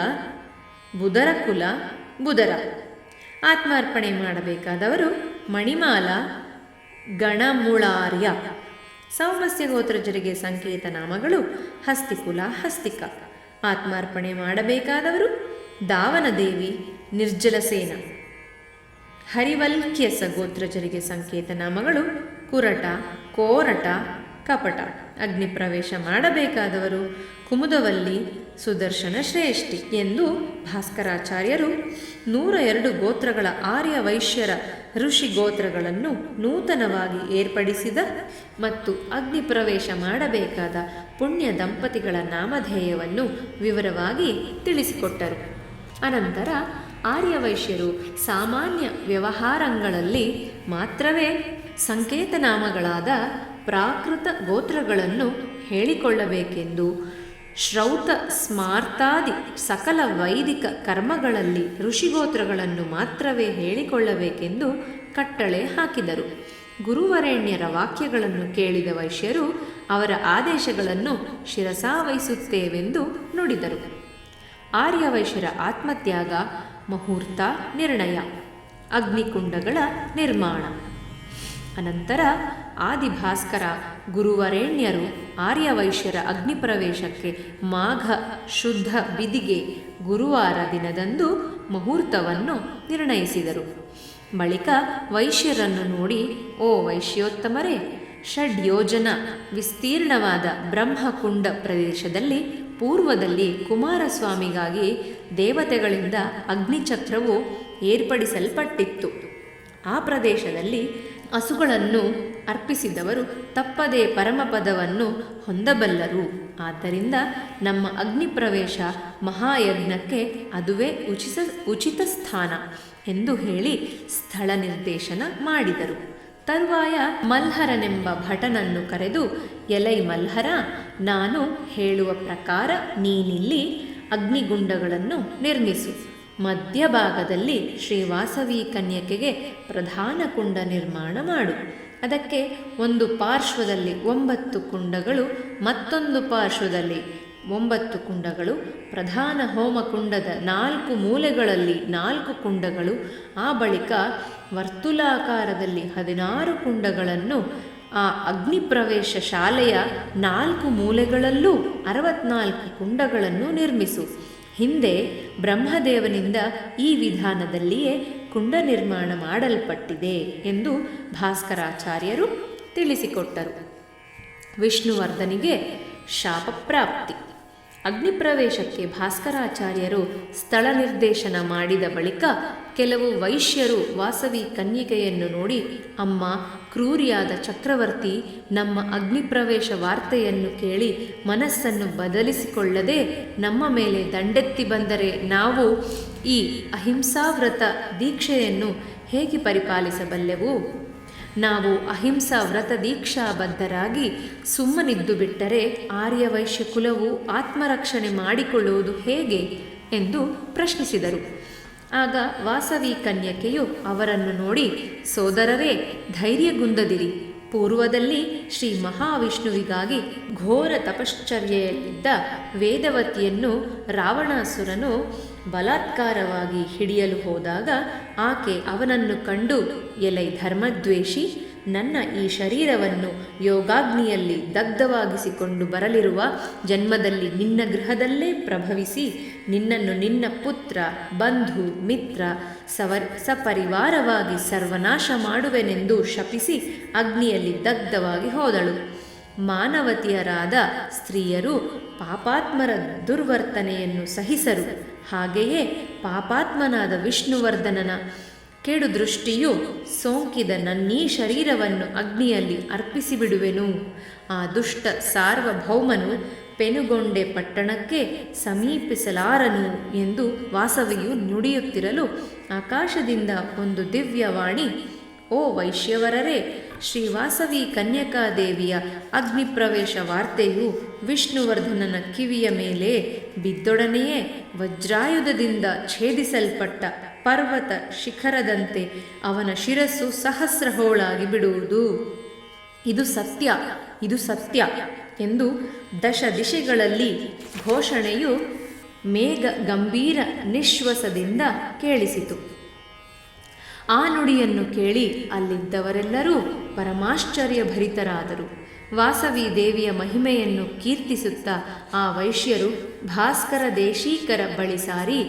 ಬುಧರಕುಲ, ಬುಧರ. ಆತ್ಮಾರ್ಪಣೆ ಮಾಡಬೇಕಾದವರು ಮಣಿಮಾಲ, ಗಣಮುಳಾರ್ಯ. ಸೌಮಸ್ಯ ಗೋತ್ರಜರಿಗೆ ಸಂಕೇತನಾಮಗಳು ಹಸ್ತಿಕುಲ, ಹಸ್ತಿಕ. ಆತ್ಮಾರ್ಪಣೆ ಮಾಡಬೇಕಾದವರು ದಾವನದೇವಿ, ನಿರ್ಜಲಸೇನ. ಹರಿವಲ್ಕ್ಯಸ ಗೋತ್ರಜರಿಗೆ ಸಂಕೇತನಾಮಗಳು ಕುರಟ, ಕೋರಟ, ಕಪಟ. ಅಗ್ನಿಪ್ರವೇಶ ಮಾಡಬೇಕಾದವರು ಕುಮುದವಲ್ಲಿ, ಸುದರ್ಶನ ಶ್ರೇಷ್ಠಿ ಎಂದು ಭಾಸ್ಕರಾಚಾರ್ಯರು 102 ಗೋತ್ರಗಳ ಆರ್ಯ ವೈಶ್ಯರ ಋಷಿ ಗೋತ್ರಗಳನ್ನು ನೂತನವಾಗಿ ಏರ್ಪಡಿಸಿದ ಮತ್ತು ಅಗ್ನಿ ಪ್ರವೇಶ ಮಾಡಬೇಕಾದ ಪುಣ್ಯ ದಂಪತಿಗಳ ನಾಮಧೇಯವನ್ನು ವಿವರವಾಗಿ ತಿಳಿಸಿಕೊಟ್ಟರು. ಅನಂತರ ಆರ್ಯವೈಶ್ಯರು ಸಾಮಾನ್ಯ ವ್ಯವಹಾರಗಳಲ್ಲಿ ಮಾತ್ರವೇ ಸಂಕೇತನಾಮಗಳಾದ ಪ್ರಾಕೃತ ಗೋತ್ರಗಳನ್ನು ಹೇಳಿಕೊಳ್ಳಬೇಕೆಂದು, ಶ್ರೌತ ಸ್ಮಾರ್ತಾದಿ ಸಕಲ ವೈದಿಕ ಕರ್ಮಗಳಲ್ಲಿ ಋಷಿಗೋತ್ರಗಳನ್ನು ಮಾತ್ರವೇ ಹೇಳಿಕೊಳ್ಳಬೇಕೆಂದು ಕಟ್ಟಳೆ ಹಾಕಿದರು. ಗುರುವರೇಣ್ಯರ ವಾಕ್ಯಗಳನ್ನು ಕೇಳಿದ ವೈಶ್ಯರು ಅವರ ಆದೇಶಗಳನ್ನು ಶಿರಸಾವಹಿಸುತ್ತೇವೆಂದು ನುಡಿದರು. ಆರ್ಯವೈಶ್ಯರ ಆತ್ಮತ್ಯಾಗ, ಮುಹೂರ್ತ ನಿರ್ಣಯ, ಅಗ್ನಿಕುಂಡಗಳ ನಿರ್ಮಾಣ. ಅನಂತರ ಆದಿಭಾಸ್ಕರ ಗುರುವರೇಣ್ಯರು ಆರ್ಯವೈಶ್ಯರ ಅಗ್ನಿಪ್ರವೇಶಕ್ಕೆ ಮಾಘ ಶುದ್ಧ ಬಿದಿಗೆ ಗುರುವಾರ ದಿನದಂದು ಮುಹೂರ್ತವನ್ನು ನಿರ್ಣಯಿಸಿದರು. ಬಳಿಕ ವೈಶ್ಯರನ್ನು ನೋಡಿ, ಓ ವೈಶ್ಯೋತ್ತಮರೇ, ಷಡ್ಯೋಜನ ವಿಸ್ತೀರ್ಣವಾದ ಬ್ರಹ್ಮಕುಂಡ ಪ್ರದೇಶದಲ್ಲಿ ಪೂರ್ವದಲ್ಲಿ ಕುಮಾರಸ್ವಾಮಿಗಾಗಿ ದೇವತೆಗಳಿಂದ ಅಗ್ನಿಚಕ್ರವು ಏರ್ಪಡಿಸಲ್ಪಟ್ಟಿತ್ತು. ಆ ಪ್ರದೇಶದಲ್ಲಿ ಹಸುಗಳನ್ನು ಅರ್ಪಿಸಿದವರು ತಪ್ಪದೇ ಪರಮಪದವನ್ನು ಹೊಂದಬಲ್ಲರು. ಆದ್ದರಿಂದ ನಮ್ಮ ಅಗ್ನಿಪ್ರವೇಶ ಮಹಾಯಜ್ಞಕ್ಕೆ ಅದುವೇ ಉಚಿತ ಸ್ಥಾನ ಎಂದು ಹೇಳಿ ಸ್ಥಳ ನಿರ್ದೇಶನ ಮಾಡಿದರು. ತರುವಾಯ ಮಲ್ಹರನೆಂಬ ಭಟನನ್ನು ಕರೆದು, ಎಲೈ ಮಲ್ಹರ, ನಾನು ಹೇಳುವ ಪ್ರಕಾರ ನೀನಿಲ್ಲಿ ಅಗ್ನಿಗುಂಡಗಳನ್ನು ನಿರ್ಮಿಸು. ಮಧ್ಯಭಾಗದಲ್ಲಿ ಶ್ರೀವಾಸವಿ ಕನ್ಯಕೆಗೆ ಪ್ರಧಾನ ಕುಂಡ ನಿರ್ಮಾಣ ಮಾಡು. ಅದಕ್ಕೆ ಒಂದು ಪಾರ್ಶ್ವದಲ್ಲಿ 9 ಕುಂಡಗಳು, ಮತ್ತೊಂದು ಪಾರ್ಶ್ವದಲ್ಲಿ 9 ಕುಂಡಗಳು, ಪ್ರಧಾನ ಹೋಮಕುಂಡದ 4 ಮೂಲೆಗಳಲ್ಲಿ 4 ಕುಂಡಗಳು, ಆ ಬಳಿಕ ವರ್ತುಲಾಕಾರದಲ್ಲಿ 16 ಕುಂಡಗಳನ್ನು, ಆ ಅಗ್ನಿಪ್ರವೇಶ ಶಾಲೆಯ 4 ಮೂಲೆಗಳಲ್ಲೂ 64 ಕುಂಡಗಳನ್ನು ನಿರ್ಮಿಸು. ಹಿಂದೆ ಬ್ರಹ್ಮದೇವನಿಂದ ಈ ವಿಧಾನದಲ್ಲಿಯೇ ಕುಂಡ ನಿರ್ಮಾಣ ಮಾಡಲ್ಪಟ್ಟಿದೆ ಎಂದು ಭಾಸ್ಕರಾಚಾರ್ಯರು ತಿಳಿಸಿಕೊಟ್ಟರು. ವಿಷ್ಣುವರ್ಧನಿಗೆ ಶಾಪಪ್ರಾಪ್ತಿ. ಅಗ್ನಿಪ್ರವೇಶಕ್ಕೆ ಭಾಸ್ಕರಾಚಾರ್ಯರು ಸ್ಥಳ ನಿರ್ದೇಶನ ಮಾಡಿದ ಬಳಿಕ ಕೆಲವು ವೈಶ್ಯರು ವಾಸವಿ ಕನ್ಯಕೆಯನ್ನು ನೋಡಿ, ಅಮ್ಮ, ಕ್ರೂರಿಯಾದ ಚಕ್ರವರ್ತಿ ನಮ್ಮ ಅಗ್ನಿಪ್ರವೇಶ ವಾರ್ತೆಯನ್ನು ಕೇಳಿ ಮನಸ್ಸನ್ನು ಬದಲಿಸಿಕೊಳ್ಳದೆ ನಮ್ಮ ಮೇಲೆ ದಂಡೆತ್ತಿ ಬಂದರೆ ನಾವು ಈ ಅಹಿಂಸಾವ್ರತ ದೀಕ್ಷೆಯನ್ನು ಹೇಗೆ ಪರಿಪಾಲಿಸಬಲ್ಲೆವು? ನಾವು ಅಹಿಂಸಾ ವ್ರತ ದೀಕ್ಷಾಬದ್ಧರಾಗಿ ಸುಮ್ಮನಿದ್ದು ಬಿಟ್ಟರೆ ಆರ್ಯವೈಶ್ಯ ಕುಲವು ಆತ್ಮರಕ್ಷಣೆ ಮಾಡಿಕೊಳ್ಳುವುದು ಹೇಗೆ ಎಂದು ಪ್ರಶ್ನಿಸಿದರು. ಆಗ ವಾಸವಿ ಕನ್ಯಕೆಯು ಅವರನ್ನು ನೋಡಿ, ಸೋದರರೇ, ಧೈರ್ಯಗುಂದದಿರಿ. ಪೂರ್ವದಲ್ಲಿ ಶ್ರೀ ಮಹಾವಿಷ್ಣುವಿಗಾಗಿ ಘೋರ ತಪಶ್ಚರ್ಯೆಯಲ್ಲಿದ್ದ ವೇದವತಿಯನ್ನು ರಾವಣಾಸುರನು ಬಲಾತ್ಕಾರವಾಗಿ ಹಿಡಿಯಲು ಹೋದಾಗ ಆಕೆ ಅವನನ್ನು ಕಂಡು, ಎಲೈ ಧರ್ಮದ್ವೇಷಿ, ನನ್ನ ಈ ಶರೀರವನ್ನು ಯೋಗಾಗ್ನಿಯಲ್ಲಿ ದಗ್ಧವಾಗಿಸಿಕೊಂಡು ಬರಲಿರುವ ಜನ್ಮದಲ್ಲಿ ನಿನ್ನ ಗೃಹದಲ್ಲೇ ಪ್ರಭವಿಸಿ ನಿನ್ನನ್ನು ನಿನ್ನ ಪುತ್ರ, ಬಂಧು, ಮಿತ್ರ ಸಪರಿವಾರವಾಗಿ ಸರ್ವನಾಶ ಮಾಡುವೆನೆಂದು ಶಪಿಸಿ ಅಗ್ನಿಯಲ್ಲಿ ದಗ್ಧವಾಗಿ ಹೋದಳು. ಮಾನವತಿಯರಾದ ಸ್ತ್ರೀಯರು ಪಾಪಾತ್ಮರ ದುರ್ವರ್ತನೆಯನ್ನು ಸಹಿಸರು. ಹಾಗೆಯೇ ಪಾಪಾತ್ಮನಾದ ವಿಷ್ಣುವರ್ಧನನ ಕೆಡುದೃಷ್ಟಿಯು ಸೋಂಕಿದ ನನ್ನೀ ಶರೀರವನ್ನು ಅಗ್ನಿಯಲ್ಲಿ ಅರ್ಪಿಸಿಬಿಡುವೆನು. ಆ ದುಷ್ಟ ಸಾರ್ವಭೌಮನು ಪೆನುಗೊಂಡೆ ಪಟ್ಟಣಕ್ಕೆ ಸಮೀಪಿಸಲಾರನು ಎಂದು ವಾಸವಿಯು ನುಡಿಯುತ್ತಿರಲು ಆಕಾಶದಿಂದ ಒಂದು ದಿವ್ಯವಾಣಿ, ಓ ವೈಶ್ಯವರರೇ, ಶ್ರೀವಾಸವಿ ಕನ್ಯಕಾದೇವಿಯ ಅಗ್ನಿಪ್ರವೇಶ ವಾರ್ತೆಯು ವಿಷ್ಣುವರ್ಧನನ ಕಿವಿಯ ಮೇಲೆ ಬಿದ್ದೊಡನೆಯೇ ವಜ್ರಾಯುಧದಿಂದ ಛೇದಿಸಲ್ಪಟ್ಟ ಪರ್ವತ ಶಿಖರದಂತೆ ಅವನ ಶಿರಸ್ಸು ಸಹಸ್ರಹೋಳಾಗಿ ಬಿಡುವುದು. ಇದು ಸತ್ಯ, ಇದು ಸತ್ಯ ಎಂದು ದಶ ದಿಶೆಗಳಲ್ಲಿ ಘೋಷಣೆಯು ಮೇಘ ಗಂಭೀರ ನಿಶ್ವಾಸದಿಂದ ಕೇಳಿಸಿತು. ಆ ನುಡಿಯನ್ನು ಕೇಳಿ ಅಲ್ಲಿದ್ದವರೆಲ್ಲರೂ ಪರಮಾಶ್ಚರ್ಯಭರಿತರಾದರು. ವಾಸವಿ ದೇವಿಯ ಮಹಿಮೆಯನ್ನು ಕೀರ್ತಿಸುತ್ತಾ ಆ ವೈಶ್ಯರು ಭಾಸ್ಕರ ದೇಶೀಕರ ಬಳಿ ಸಾರಿ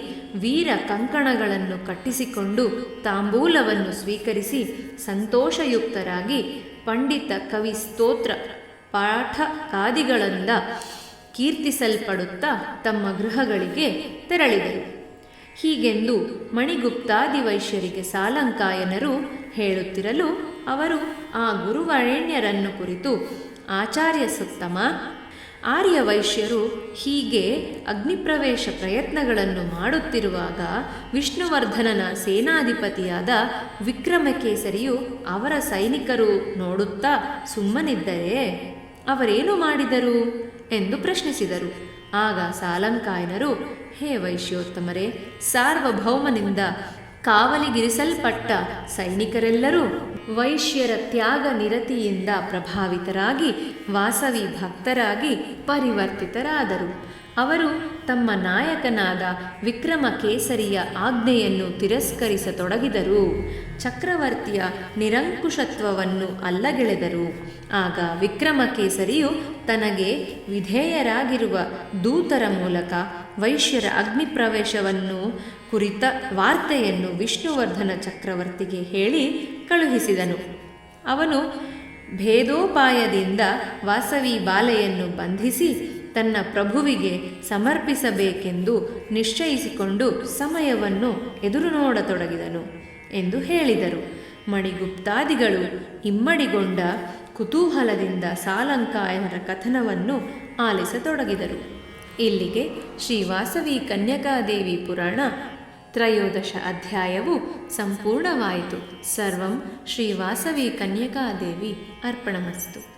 ವೀರ ಕಂಕಣಗಳನ್ನು ಕಟ್ಟಿಸಿಕೊಂಡು ತಾಂಬೂಲವನ್ನು ಸ್ವೀಕರಿಸಿ ಸಂತೋಷಯುಕ್ತರಾಗಿ ಪಂಡಿತ ಕವಿ ಸ್ತೋತ್ರ ಪಾಠಕಾದಿಗಳಿಂದ ಕೀರ್ತಿಸಲ್ಪಡುತ್ತಾ ತಮ್ಮ ಗೃಹಗಳಿಗೆ ತೆರಳಿದರು. ಹೀಗೆಂದು ಮಣಿಗುಪ್ತಾದಿ ವೈಶ್ಯರಿಗೆ ಸಾಲಂಕಾಯನರು ಹೇಳುತ್ತಿರಲು ಅವರು ಆ ಗುರುವರೇಣ್ಯರನ್ನು ಕುರಿತು, ಆಚಾರ್ಯ ಸುತ್ತಮ, ಆರ್ಯ ವೈಶ್ಯರು ಹೀಗೆ ಅಗ್ನಿಪ್ರವೇಶ ಪ್ರಯತ್ನಗಳನ್ನು ಮಾಡುತ್ತಿರುವಾಗ ವಿಷ್ಣುವರ್ಧನನ ಸೇನಾಧಿಪತಿಯಾದ ವಿಕ್ರಮಕೇಸರಿಯು ಅವರ ಸೈನಿಕರು ನೋಡುತ್ತಾ ಸುಮ್ಮನಿದ್ದರೇ? ಅವರೇನು ಮಾಡಿದರು ಎಂದು ಪ್ರಶ್ನಿಸಿದರು. ಆಗ ಸಾಲಂಕಾಯನರು, ಹೇ ವೈಶ್ಯೋತ್ತಮರೇ, ಸಾರ್ವಭೌಮನಿಂದ ಕಾವಲಿಗಿರಿಸಲ್ಪಟ್ಟ ಸೈನಿಕರೆಲ್ಲರೂ ವೈಶ್ಯರ ತ್ಯಾಗ ನಿರತಿಯಿಂದ ಪ್ರಭಾವಿತರಾಗಿ ವಾಸವಿ ಭಕ್ತರಾಗಿ ಪರಿವರ್ತಿತರಾದರು. ಅವರು ತಮ್ಮ ನಾಯಕನಾದ ವಿಕ್ರಮಕೇಸರಿಯ ಆಜ್ಞೆಯನ್ನು ತಿರಸ್ಕರಿಸತೊಡಗಿದರು. ಚಕ್ರವರ್ತಿಯ ನಿರಂಕುಶತ್ವವನ್ನು ಅಲ್ಲಗೆಳೆದರು. ಆಗ ವಿಕ್ರಮಕೇಸರಿಯು ತನಗೆ ವಿಧೇಯರಾಗಿರುವ ದೂತರ ಮೂಲಕ ವೈಶ್ಯರ ಅಗ್ನಿಪ್ರವೇಶವನ್ನು ಕುರಿತ ವಾರ್ತೆಯನ್ನು ವಿಷ್ಣುವರ್ಧನ ಚಕ್ರವರ್ತಿಗೆ ಹೇಳಿ ಕಳುಹಿಸಿದನು. ಅವನು ಭೇದೋಪಾಯದಿಂದ ವಾಸವಿ ಬಾಲೆಯನ್ನು ಬಂಧಿಸಿ ತನ್ನ ಪ್ರಭುವಿಗೆ ಸಮರ್ಪಿಸಬೇಕೆಂದು ನಿಶ್ಚಯಿಸಿಕೊಂಡು ಸಮಯವನ್ನು ಎದುರು ನೋಡತೊಡಗಿದನು ಎಂದು ಹೇಳಿದರು. ಮಣಿಗುಪ್ತಾದಿಗಳು ಇಮ್ಮಡಿಗೊಂಡ ಕುತೂಹಲದಿಂದ ಸಾಲಂಕಾಯನರ ಕಥನವನ್ನು ಆಲಿಸತೊಡಗಿದರು. ಇಲ್ಲಿಗೆ ಶ್ರೀ ವಾಸವಿ ಕನ್ಯಕಾದೇವಿ ಪುರಾಣ ತ್ರಯೋದಶ ಅಧ್ಯಾಯವು ಸಂಪೂರ್ಣವಾಯಿತು. ಸರ್ವಂ ಶ್ರೀ ವಾಸವಿ ಕನ್ಯಕಾದೇವಿ ಅರ್ಪಣಮಸ್ತು.